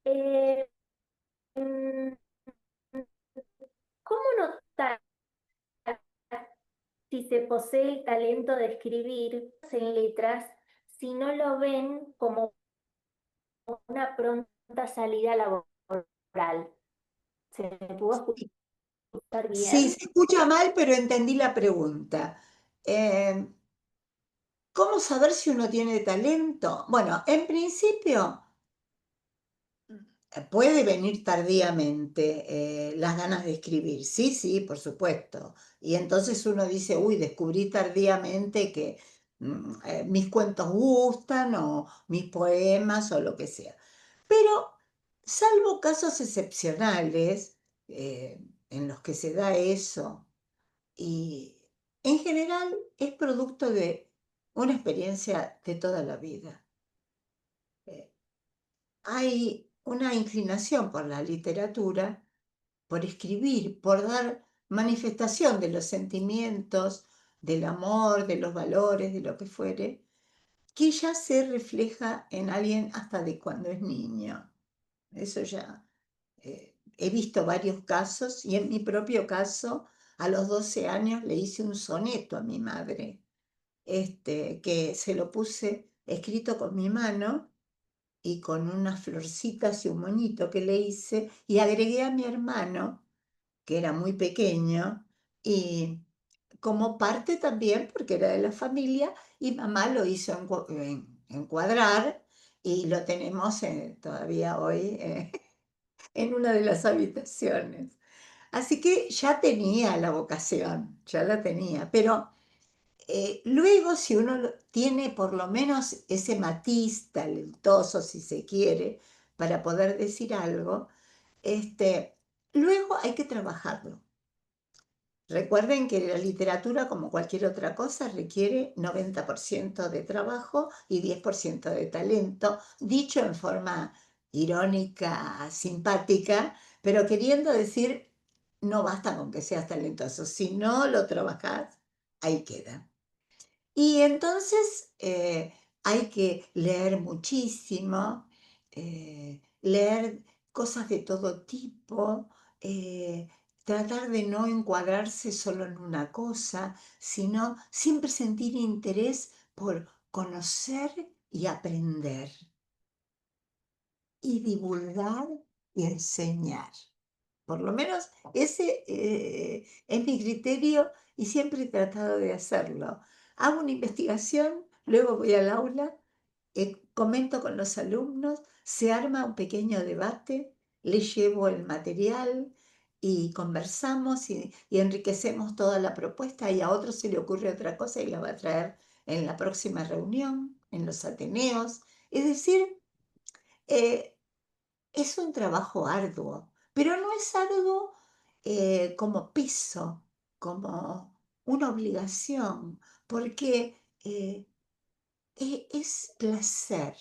Speaker 1: Eh, mm, ¿Cómo notar si se posee el talento de escribir en letras si no lo ven como una pronta salida laboral? ¿Se me pudo escuchar
Speaker 6: Sí,
Speaker 1: bien?
Speaker 6: se escucha mal, pero entendí la pregunta. Eh, ¿Cómo saber si uno tiene talento? Bueno, en principio puede venir tardíamente las ganas de escribir. Sí, sí, por supuesto. Y entonces uno dice, uy, descubrí tardíamente que mis cuentos gustan o mis poemas o lo que sea. Pero salvo casos excepcionales en los que se da eso, y en general es producto de una experiencia de toda la vida. Eh, Hay una inclinación por la literatura, por escribir, por dar manifestación de los sentimientos, del amor, de los valores, de lo que fuere, que ya se refleja en alguien hasta de cuando es niño. Eso ya he visto varios casos y en mi propio caso, a los 12 años le hice un soneto a mi madre, que se lo puse escrito con mi mano y con unas florcitas y un moñito que le hice, y agregué a mi hermano, que era muy pequeño, y como parte también, porque era de la familia, y mamá lo hizo encuadrar, y lo tenemos todavía hoy en una de las habitaciones. Así que ya tenía la vocación, ya la tenía, pero luego, si uno tiene por lo menos ese matiz talentoso, si se quiere, para poder decir algo, luego hay que trabajarlo. Recuerden que la literatura, como cualquier otra cosa, requiere 90% de trabajo y 10% de talento, dicho en forma irónica, simpática, pero queriendo decir, no basta con que seas talentoso, si no lo trabajas, ahí queda. Y entonces hay que leer muchísimo, leer cosas de todo tipo, tratar de no encuadrarse solo en una cosa, sino siempre sentir interés por conocer y aprender, y divulgar y enseñar. Por lo menos ese es mi criterio y siempre he tratado de hacerlo. Hago una investigación, luego voy al aula, comento con los alumnos, se arma un pequeño debate, les llevo el material y conversamos y enriquecemos toda la propuesta, y a otro se le ocurre otra cosa y la va a traer en la próxima reunión, en los Ateneos. Es decir, eh, es un trabajo arduo, pero no es arduo como peso, como una obligación, porque es placer.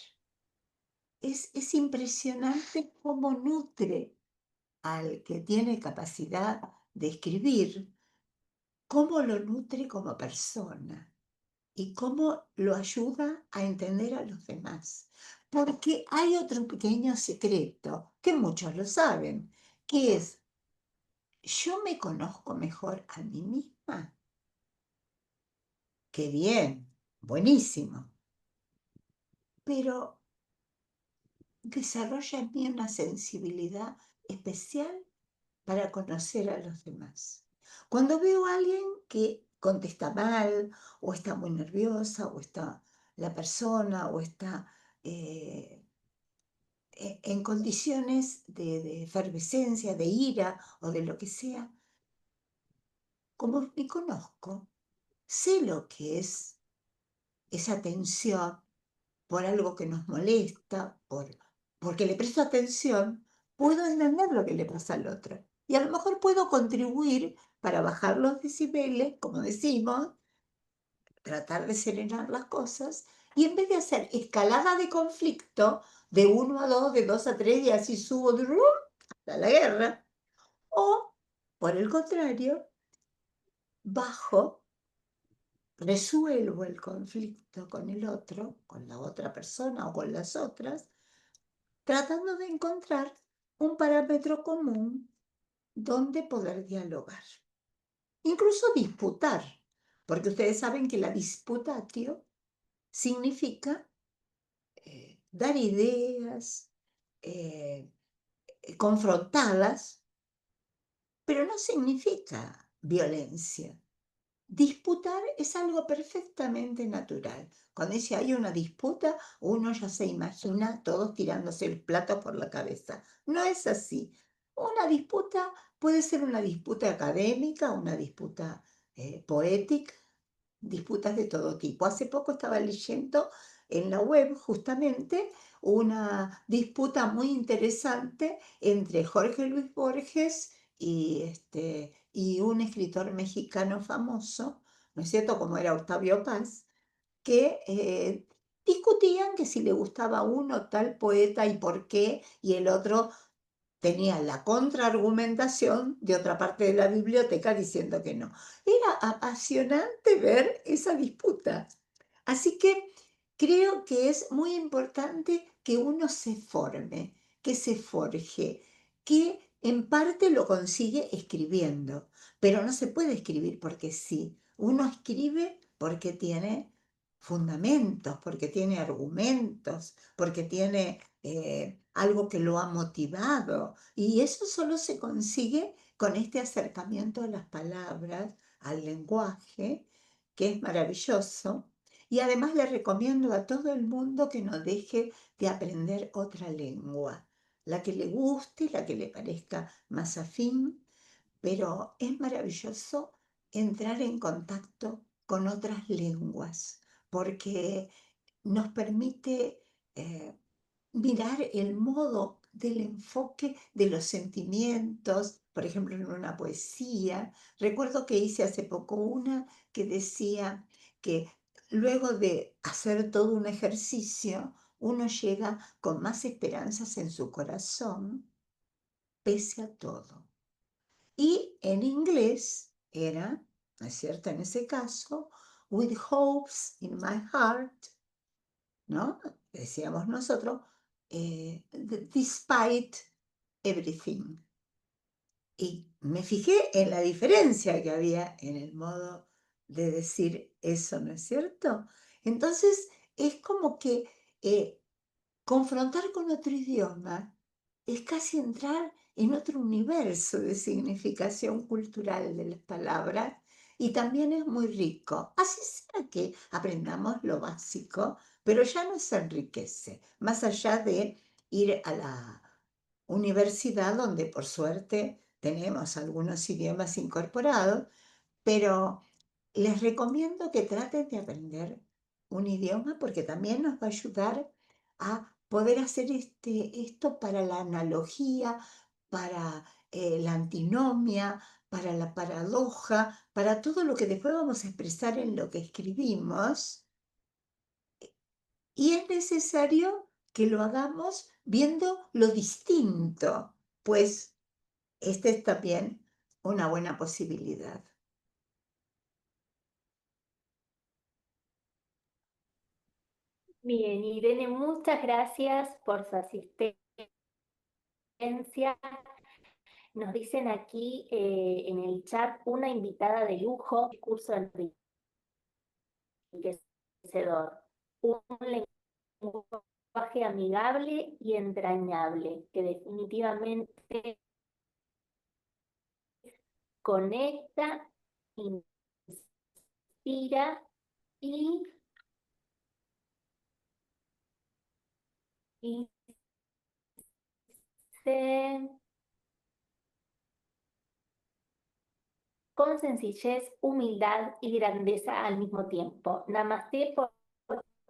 Speaker 6: Es impresionante cómo nutre al que tiene capacidad de escribir, cómo lo nutre como persona y cómo lo ayuda a entender a los demás. Porque hay otro pequeño secreto, que muchos lo saben, que es, yo me conozco mejor a mí misma. Qué bien, buenísimo. Pero desarrolla en mí una sensibilidad especial para conocer a los demás. Cuando veo a alguien que contesta mal, o está muy nerviosa, o está la persona, o está en condiciones de efervescencia, de ira o de lo que sea, como me conozco, sé lo que es esa tensión por algo que nos molesta, porque le presto atención, puedo entender lo que le pasa al otro. Y a lo mejor puedo contribuir para bajar los decibeles, como decimos, tratar de serenar las cosas, y en vez de hacer escalada de conflicto de 1 a 2, de 2 a 3, y así subo hasta la guerra, o por el contrario, bajo, resuelvo el conflicto con el otro, con la otra persona o con las otras, tratando de encontrar un parámetro común donde poder dialogar. Incluso disputar, porque ustedes saben que la disputatio significa dar ideas confrontadas, pero no significa violencia. Disputar es algo perfectamente natural. Cuando dice hay una disputa, uno ya se imagina todos tirándose el plato por la cabeza. No es así. Una disputa puede ser una disputa académica, una disputa poética, disputas de todo tipo. Hace poco estaba leyendo en la web justamente una disputa muy interesante entre Jorge Luis Borges y un escritor mexicano famoso, ¿no es cierto?, como era Octavio Paz, que discutían que si le gustaba uno tal poeta y por qué, y el otro tenía la contraargumentación de otra parte de la biblioteca diciendo que no. Era apasionante ver esa disputa. Así que creo que es muy importante que uno se forme, que se forje, que en parte lo consigue escribiendo, pero no se puede escribir porque sí. Uno escribe porque tiene fundamentos, porque tiene argumentos, porque tiene algo que lo ha motivado. Y eso solo se consigue con este acercamiento a las palabras, al lenguaje, que es maravilloso. Y además le recomiendo a todo el mundo que no deje de aprender otra lengua, la que le guste, la que le parezca más afín, pero es maravilloso entrar en contacto con otras lenguas, porque nos permite mirar el modo del enfoque de los sentimientos, por ejemplo, en una poesía. Recuerdo que hice hace poco una que decía que luego de hacer todo un ejercicio, uno llega con más esperanzas en su corazón, pese a todo. Y en inglés era, ¿no es cierto?, en ese caso, with hopes in my heart, ¿no? Decíamos nosotros, despite everything. Y me fijé en la diferencia que había en el modo de decir eso, ¿no es cierto? Entonces, es como que confrontar con otro idioma es casi entrar en otro universo de significación cultural de las palabras y también es muy rico. Así sea que aprendamos lo básico, pero ya nos enriquece, más allá de ir a la universidad donde por suerte tenemos algunos idiomas incorporados, pero les recomiendo que traten de aprender un idioma porque también nos va a ayudar a poder hacer esto para la analogía, para la antinomia, para la paradoja, para todo lo que después vamos a expresar en lo que escribimos. Y es necesario que lo hagamos viendo lo distinto, pues esta es también una buena posibilidad.
Speaker 1: Bien, Irene, muchas gracias por su asistencia. Nos dicen aquí en el chat una invitada de lujo, discurso enriquecedor, un lenguaje amigable y entrañable, que definitivamente conecta, inspira y se con sencillez, humildad y grandeza al mismo tiempo. Namaste por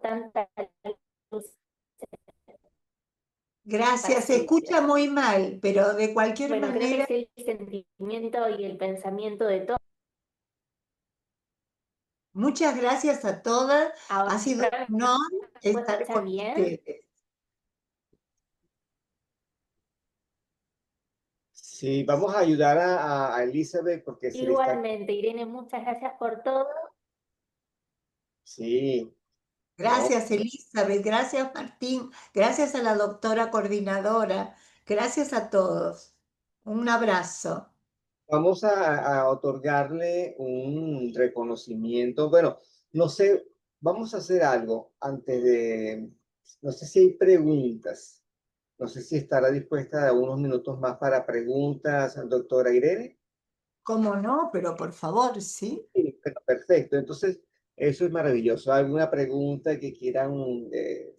Speaker 1: tanta luz.
Speaker 6: Gracias, se escucha muy mal, pero de cualquier
Speaker 1: Bueno, creo que
Speaker 6: manera,
Speaker 1: es el sentimiento y el pensamiento de todos.
Speaker 6: muchas gracias a todas. Ha sido
Speaker 1: Ahora
Speaker 6: un honor
Speaker 1: me puedo
Speaker 6: estar
Speaker 1: escuchar
Speaker 6: con
Speaker 1: bien.
Speaker 6: ustedes.
Speaker 2: Sí, vamos a ayudar a Elizabeth porque se le está...
Speaker 1: Igualmente, Irene, muchas gracias por todo.
Speaker 2: Sí,
Speaker 6: Gracias, Elizabeth. Gracias, Martín. Gracias a la doctora coordinadora. Gracias a todos. Un abrazo.
Speaker 2: Vamos a otorgarle un reconocimiento. Bueno, no sé, vamos a hacer algo antes de, no sé si hay preguntas. No sé si estará dispuesta a unos minutos más para preguntas, doctora Irene.
Speaker 6: ¿Cómo no? Pero por favor, ¿sí?
Speaker 2: Sí, perfecto. Entonces, eso es maravilloso. ¿Alguna pregunta que quieran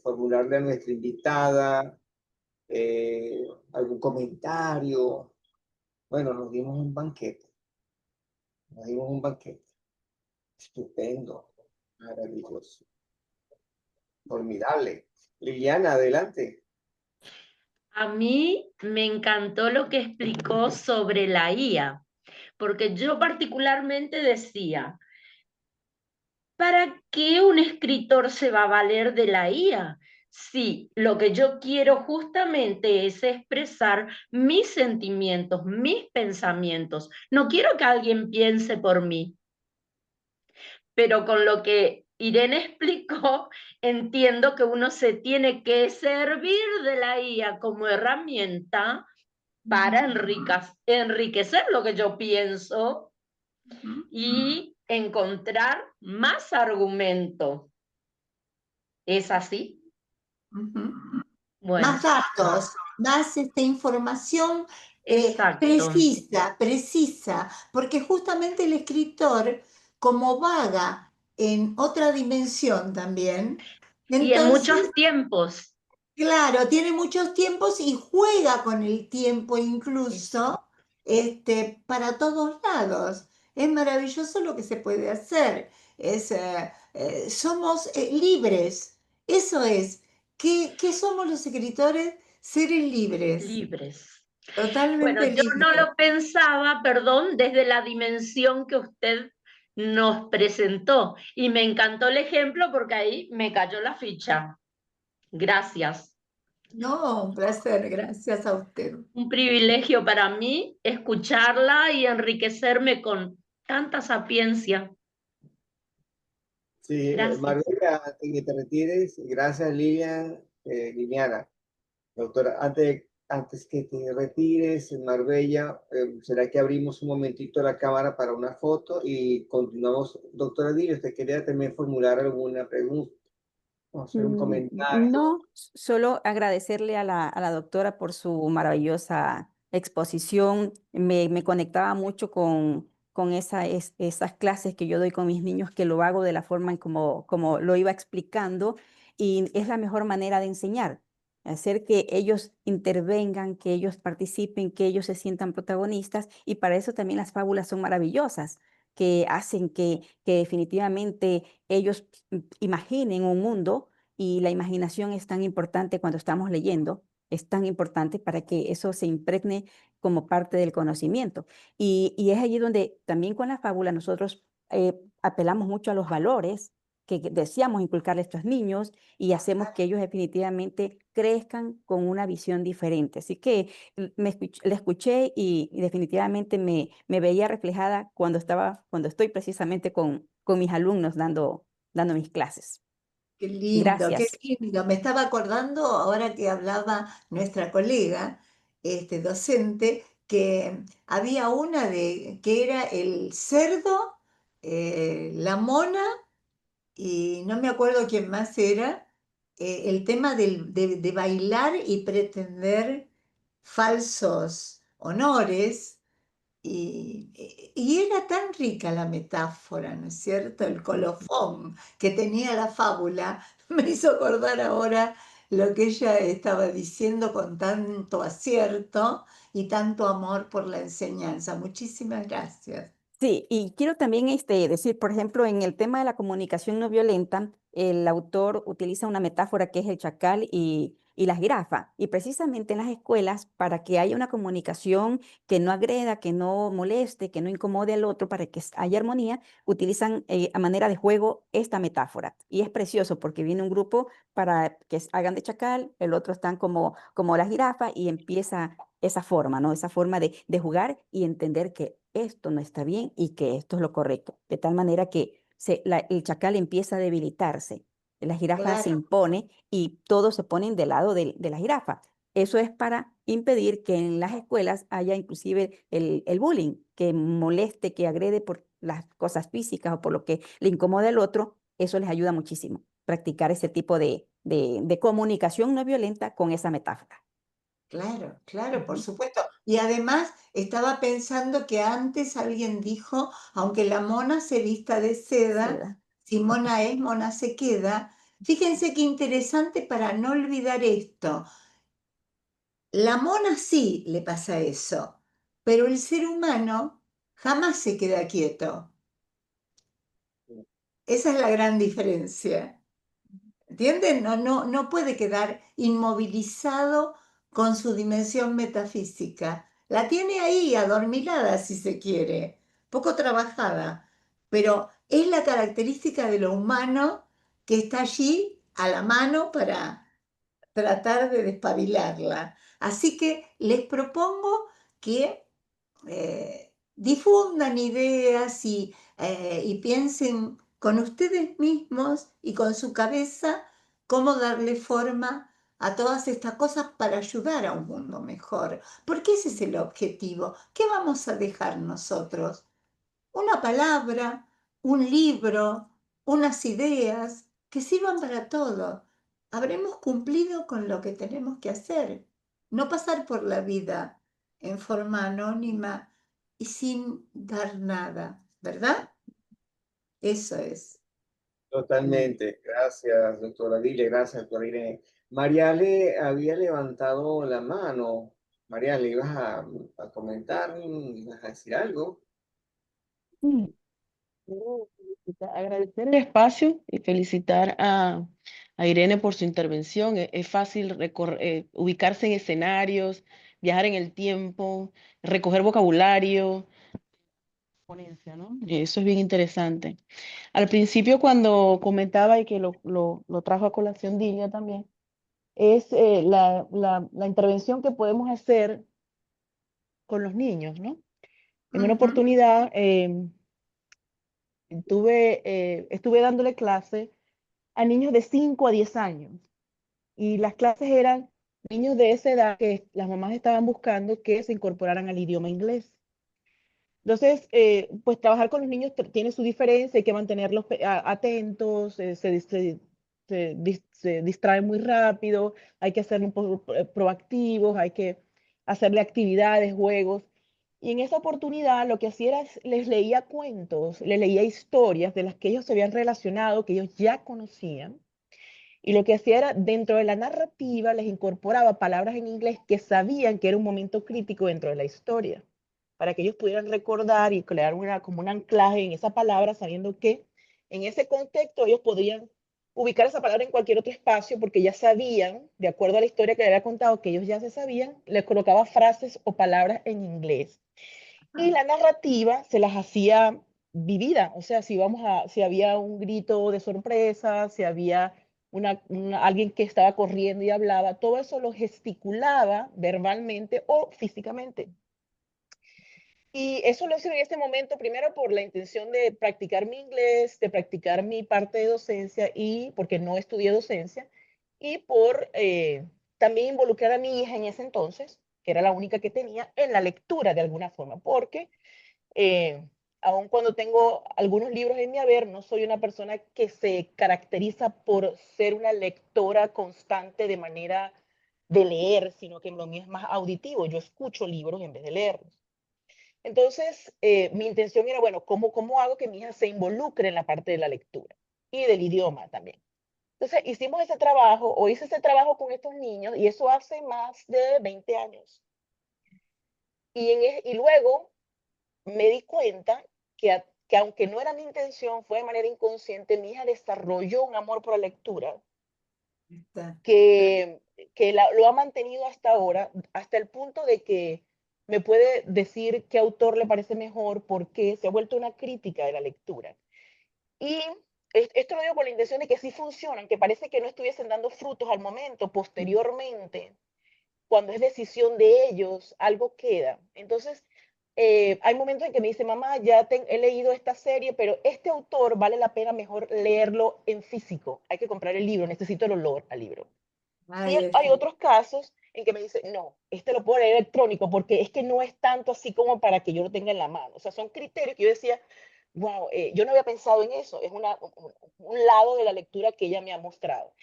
Speaker 2: formularle a nuestra invitada? ¿Algún comentario? Bueno, nos dimos un banquete. Nos dimos un banquete. Estupendo. Maravilloso. Formidable. Liliana, adelante.
Speaker 5: A mí me encantó lo que explicó sobre la IA, porque yo particularmente decía, ¿para qué un escritor se va a valer de la IA? Si lo que yo quiero justamente es expresar mis sentimientos, mis pensamientos. No quiero que alguien piense por mí, pero con lo que Irene explicó, entiendo que uno se tiene que servir de la IA como herramienta para enriquecer lo que yo pienso
Speaker 6: Ujú,
Speaker 5: y encontrar más argumento. ¿Es así?
Speaker 6: ujú.
Speaker 5: Bueno,
Speaker 6: Más datos, más información
Speaker 5: exacto.
Speaker 6: precisa, porque justamente el escritor, como vaga en otra dimensión también,
Speaker 5: Y en
Speaker 6: entonces,
Speaker 5: muchos tiempos.
Speaker 6: claro, tiene muchos tiempos y juega con el tiempo incluso para todos lados. Es maravilloso lo que se puede hacer. Somos libres. Eso es. ¿Qué somos los escritores? Seres libres.
Speaker 5: Libres. Bueno,
Speaker 6: Totalmente
Speaker 5: yo no
Speaker 6: libres.
Speaker 5: lo pensaba, perdón, desde la dimensión que usted nos presentó. Y me encantó el ejemplo porque ahí me cayó la ficha. Gracias.
Speaker 6: No, un placer. Gracias a usted.
Speaker 5: Un privilegio para mí escucharla y enriquecerme con tanta sapiencia.
Speaker 2: Sí,
Speaker 5: Gracias.
Speaker 2: Marbella, antes que te retires, gracias Lilian, Liliana. Doctora, antes que te retires, Marbella, ¿será que abrimos un momentito la cámara para una foto y continuamos? Doctora Díaz, ¿te quería también formular alguna pregunta o hacer un comentario?
Speaker 7: No, solo agradecerle a la doctora por su maravillosa exposición. Me conectaba mucho con esas clases que yo doy con mis niños, que lo hago de la forma en como lo iba explicando, y es la mejor manera de enseñar, hacer que ellos intervengan, que ellos participen, que ellos se sientan protagonistas, y para eso también las fábulas son maravillosas, que hacen que definitivamente ellos imaginen un mundo, y la imaginación es tan importante cuando estamos leyendo, es tan importante para que eso se impregne como parte del conocimiento. Y es allí donde también con la fábula nosotros apelamos mucho a los valores que deseamos inculcarle a estos niños, y hacemos que ellos definitivamente crezcan con una visión diferente. Así que la escuché, y definitivamente me veía reflejada cuando estoy precisamente con mis alumnos dando mis clases.
Speaker 6: Qué lindo, qué
Speaker 7: Gracias.
Speaker 6: lindo. Me estaba acordando ahora que hablaba nuestra colega, docente, que había una que era el cerdo, la mona y no me acuerdo quién más era, el tema de bailar y pretender falsos honores. Y era tan rica la metáfora, ¿no es cierto? El colofón que tenía la fábula me hizo acordar ahora lo que ella estaba diciendo con tanto acierto y tanto amor por la enseñanza. Muchísimas gracias.
Speaker 7: Sí, y quiero también decir, por ejemplo, en el tema de la comunicación no violenta, el autor utiliza una metáfora que es el chacal y la jirafa, y precisamente en las escuelas, para que haya una comunicación que no agreda, que no moleste, que no incomode al otro, para que haya armonía, utilizan a manera de juego esta metáfora. Y es precioso porque viene un grupo para que hagan de chacal, el otro están como la jirafa, y empieza esa forma, ¿no? Esa forma de jugar y entender que esto no está bien y que esto es lo correcto. De tal manera que el chacal empieza a debilitarse. La jirafa se
Speaker 6: Claro.
Speaker 7: impone y todos se ponen del lado de la jirafa. Eso es para impedir que en las escuelas haya inclusive el bullying, que moleste, que agrede por las cosas físicas o por lo que le incomoda al otro. Eso les ayuda muchísimo, practicar ese tipo de comunicación no violenta con esa metáfora.
Speaker 6: Claro, claro, por
Speaker 7: Ujú.
Speaker 6: supuesto. Y además estaba pensando que antes alguien dijo, aunque la mona se vista de seda,
Speaker 7: Seda.
Speaker 6: si mona es, mona se queda. Fíjense qué interesante para no olvidar esto. La mona sí le pasa eso, pero el ser humano jamás se queda quieto. Esa es la gran diferencia. ¿Entienden? No puede quedar inmovilizado con su dimensión metafísica. La tiene ahí, adormilada, si se quiere, poco trabajada, pero es la característica de lo humano que está allí a la mano para tratar de despabilarla. Así que les propongo que difundan ideas y piensen con ustedes mismos y con su cabeza cómo darle forma a todas estas cosas para ayudar a un mundo mejor. Porque ese es el objetivo. ¿Qué vamos a dejar nosotros? Una palabra, un libro, unas ideas que sirvan para todo. Habremos cumplido con lo que tenemos que hacer. No pasar por la vida en forma anónima y sin dar nada, ¿verdad? Eso es.
Speaker 2: Totalmente. Gracias, doctora Lilia. Gracias, doctora Irene. Mariale había levantado la mano. Mariale, ¿ibas a comentar? ¿Ibas a decir algo?
Speaker 3: Sí, quiero agradecer el espacio y felicitar a Irene por su intervención. Es fácil ubicarse en escenarios, viajar en el tiempo, recoger vocabulario, ponencia, ¿no? Y eso es bien interesante. Al principio, cuando comentaba y que lo trajo a colación Dilia también, es la intervención que podemos hacer con los niños, ¿no? En una
Speaker 6: Ujú.
Speaker 3: oportunidad estuve dándole clase a niños de 5 a 10 años y las clases eran niños de esa edad que las mamás estaban buscando que se incorporaran al idioma inglés. Entonces, pues trabajar con los niños tiene su diferencia, hay que mantenerlos atentos, se distraen muy rápido, hay que ser un poco proactivos, hay que hacerle actividades, juegos. Y en esa oportunidad lo que hacía era, les leía cuentos, les leía historias de las que ellos se habían relacionado, que ellos ya conocían. Y lo que hacía era, dentro de la narrativa, les incorporaba palabras en inglés que sabían que era un momento crítico dentro de la historia, para que ellos pudieran recordar y crear como un anclaje en esa palabra, sabiendo que en ese contexto ellos podrían ubicar esa palabra en cualquier otro espacio, porque ya sabían, de acuerdo a la historia que le había contado, que ellos ya se sabían, les colocaba frases o palabras en inglés. Y la narrativa se las hacía vivida, o sea, si había un grito de sorpresa, si había alguien que estaba corriendo y hablaba, todo eso lo gesticulaba verbalmente o físicamente. Y eso lo hice en este momento, primero por la intención de practicar mi inglés, de practicar mi parte de docencia, y porque no estudié docencia, y por también involucrar a mi hija en ese entonces, que era la única que tenía, en la lectura de alguna forma, porque aun cuando tengo algunos libros en mi haber, no soy una persona que se caracteriza por ser una lectora constante de manera de leer, sino que lo mío es más auditivo. Yo escucho libros en vez de leerlos. Entonces, mi intención era, bueno, ¿cómo hago que mi hija se involucre en la parte de la lectura y del idioma también? Entonces, hicimos ese trabajo, o hice ese trabajo con estos niños, y eso hace más de 20 años. Y luego me di cuenta que aunque no era mi intención, fue de manera inconsciente, mi hija desarrolló un amor por la lectura
Speaker 6: Está.
Speaker 3: que lo ha mantenido hasta ahora, hasta el punto de que me puede decir qué autor le parece mejor, porque se ha vuelto una crítica de la lectura. Y esto lo digo con la intención de que sí funcionan, que parece que no estuviesen dando frutos al momento, posteriormente, cuando es decisión de ellos, algo queda. Entonces, hay momentos en que me dice, mamá, ya he leído esta serie, pero este autor vale la pena mejor leerlo en físico. Hay que comprar el libro, necesito el olor al libro. Y
Speaker 6: Ahí
Speaker 3: hay
Speaker 6: está.
Speaker 3: otros casos en que me dice, no, este lo puedo leer electrónico porque es que no es tanto así como para que yo lo tenga en la mano. O sea, son criterios que yo decía, wow, yo no había pensado en eso. Es un lado de la lectura que ella me ha mostrado.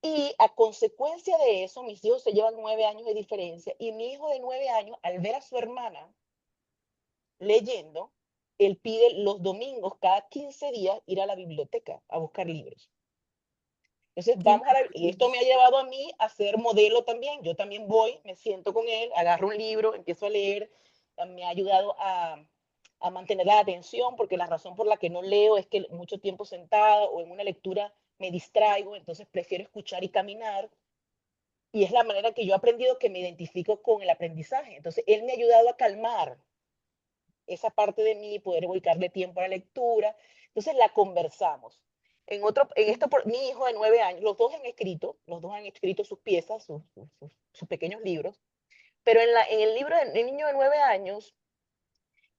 Speaker 3: Y a consecuencia de eso, mis hijos se llevan 9 años de diferencia y mi hijo de 9 años, al ver a su hermana leyendo, él pide los domingos, cada 15 días, ir a la biblioteca a buscar libros. Entonces,
Speaker 6: Qué
Speaker 3: y esto me ha llevado a mí a ser modelo también. Yo también voy, me siento con él, agarro un libro, empiezo a leer. Me ha ayudado a mantener la atención, porque la razón por la que no leo es que mucho tiempo sentada o en una lectura me distraigo, entonces prefiero escuchar y caminar. Y es la manera que yo he aprendido que me identifico con el aprendizaje. Entonces, él me ha ayudado a calmar esa parte de mí, poder dedicarle tiempo a la lectura. Entonces la conversamos. Mi hijo de 9 años, los dos han escrito sus piezas, sus pequeños libros, pero en el libro del niño de 9 años,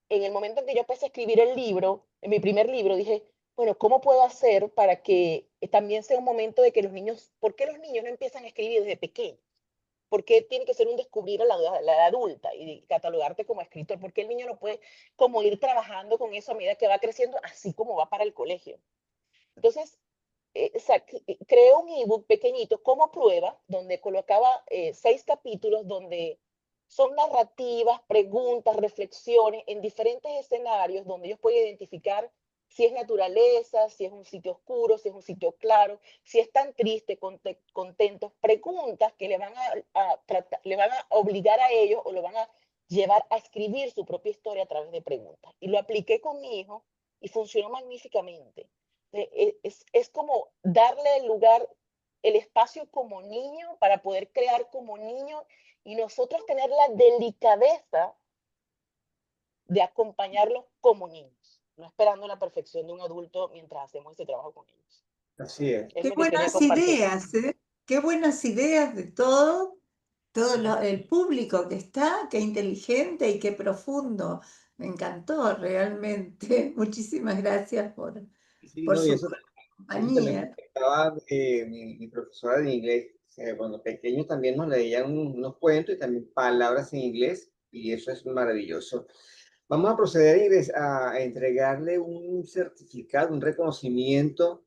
Speaker 3: en el momento en que yo empecé a escribir el libro, en mi primer libro, dije, bueno, ¿cómo puedo hacer para que también sea un momento de que los niños, ¿por qué los niños no empiezan a escribir desde pequeños? ¿Por qué tiene que ser un descubrir a la edad adulta y catalogarte como escritor? ¿Por qué el niño no puede como ir trabajando con eso a medida que va creciendo, así como va para el colegio? Entonces, creé un ebook pequeñito como prueba, donde colocaba 6 capítulos, donde son narrativas, preguntas, reflexiones en diferentes escenarios, donde ellos pueden identificar si es naturaleza, si es un sitio oscuro, si es un sitio claro, si están tristes, contentos, preguntas que le van a obligar a ellos o lo van a llevar a escribir su propia historia a través de preguntas. Y lo apliqué con mi hijo y funcionó magníficamente. Es como darle el lugar, el espacio como niño para poder crear como niño y nosotros tener la delicadeza de acompañarlos como niños, no esperando la perfección de un adulto mientras hacemos ese trabajo con ellos.
Speaker 2: Así es.
Speaker 3: Es
Speaker 6: Qué
Speaker 3: lo que quería
Speaker 6: buenas
Speaker 3: compartir.
Speaker 6: ideas, ¿eh? Qué buenas ideas de todo el público que está, qué inteligente y qué profundo. Me encantó realmente. Muchísimas gracias
Speaker 2: Sí,
Speaker 6: por
Speaker 2: no, y
Speaker 6: su
Speaker 2: eso también
Speaker 6: compañía.
Speaker 2: comentaba mi profesora de inglés. Cuando pequeños también nos leían unos cuentos y también palabras en inglés, y eso es maravilloso. Vamos a proceder a entregarle un certificado, un reconocimiento,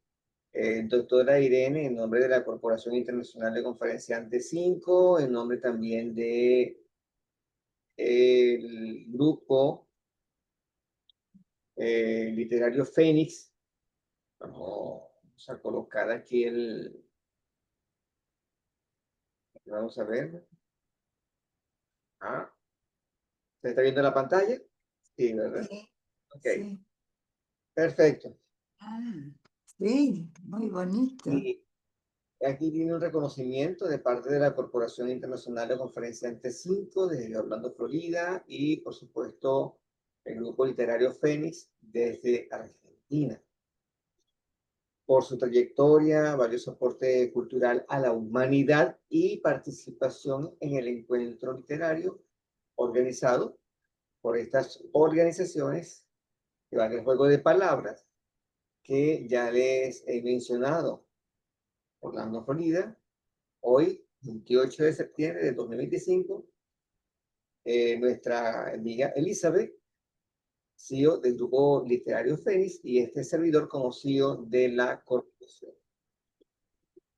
Speaker 2: doctora Irene, en nombre de la Corporación Internacional de Conferenciantes 5, en nombre también de el grupo literario Fénix. Vamos a colocar aquí vamos a ver. Ah, ¿se está viendo la pantalla? Sí, ¿verdad?
Speaker 6: Sí,
Speaker 2: Ok,
Speaker 6: sí.
Speaker 2: perfecto.
Speaker 6: Ah, sí, muy bonito.
Speaker 2: Y aquí tiene un reconocimiento de parte de la Corporación Internacional de Conferenciantes 5 desde Orlando, Florida, y por supuesto el grupo literario Fénix desde Argentina, por su trayectoria, valioso aporte cultural a la humanidad y participación en el encuentro literario organizado por estas organizaciones que van el juego de palabras que ya les he mencionado. Orlando, Florida, hoy, 28 de septiembre de 2025, nuestra amiga Elizabeth, CEO del grupo literario Fénix, y este servidor como CEO de la corporación.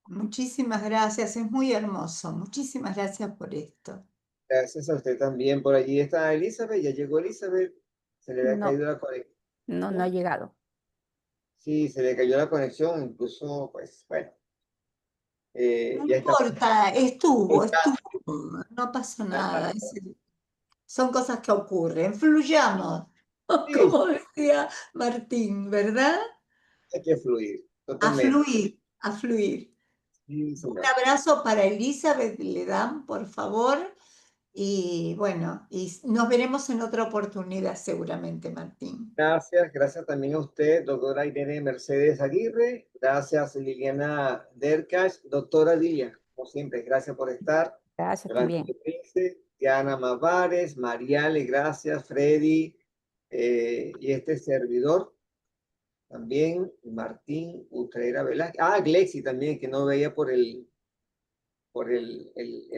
Speaker 6: Muchísimas gracias, es muy hermoso. Muchísimas gracias por esto.
Speaker 2: Gracias a usted también. Por allí está Elizabeth, ya llegó Elizabeth. Se le había
Speaker 7: No,
Speaker 2: caído la conexión.
Speaker 7: no ha llegado.
Speaker 2: Sí, se le cayó la conexión, incluso, pues, bueno,
Speaker 6: No
Speaker 2: ya está.
Speaker 6: importa, estuvo, no pasó nada. Son cosas que ocurren. Fluyamos,
Speaker 2: Sí,
Speaker 6: como decía Martín, ¿verdad?
Speaker 2: hay que fluir,
Speaker 6: A
Speaker 2: totalmente.
Speaker 6: fluir, a fluir.
Speaker 2: Sí,
Speaker 6: Un
Speaker 2: señor.
Speaker 6: abrazo para Elizabeth, le dan, por favor. Y bueno, y nos veremos en otra oportunidad seguramente, Martín.
Speaker 2: Gracias, gracias también a usted, doctora Irene Mercedes Aguirre. Gracias, Liliana Derkash. Doctora Lilia, como siempre, gracias por estar.
Speaker 7: Gracias
Speaker 2: Delante
Speaker 7: también.
Speaker 2: de Prince. Diana Mavares, Mariale, gracias, Freddy, y este servidor también, Martín Utrera Velázquez. Ah, Glexi también, que no veía por el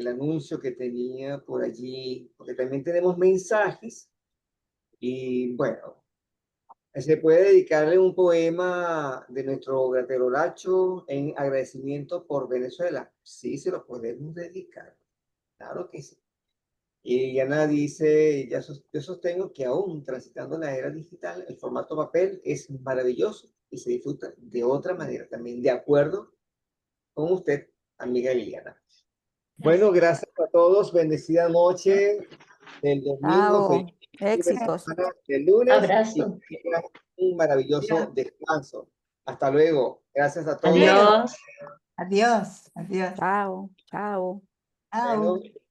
Speaker 2: anuncio que tenía por allí, porque también tenemos mensajes. Y bueno, se puede dedicarle un poema de nuestro Graterolacho en agradecimiento por Venezuela. Sí, se lo podemos dedicar. Claro que sí. Y Diana dice, yo sostengo que aún transitando la era digital, el formato papel es maravilloso y se disfruta de otra manera también, de acuerdo con usted, amiga Liliana. Bueno, gracias a todos. Bendecida noche del domingo.
Speaker 7: Chao.
Speaker 2: Feliz
Speaker 7: Éxitos.
Speaker 2: semana del lunes y
Speaker 5: Abrazo.
Speaker 2: que tengan un maravilloso descanso. Hasta luego. Gracias a todos.
Speaker 5: Adiós.
Speaker 6: Adiós, adiós.
Speaker 7: Chao. Chao.
Speaker 6: Chao.
Speaker 2: Bueno.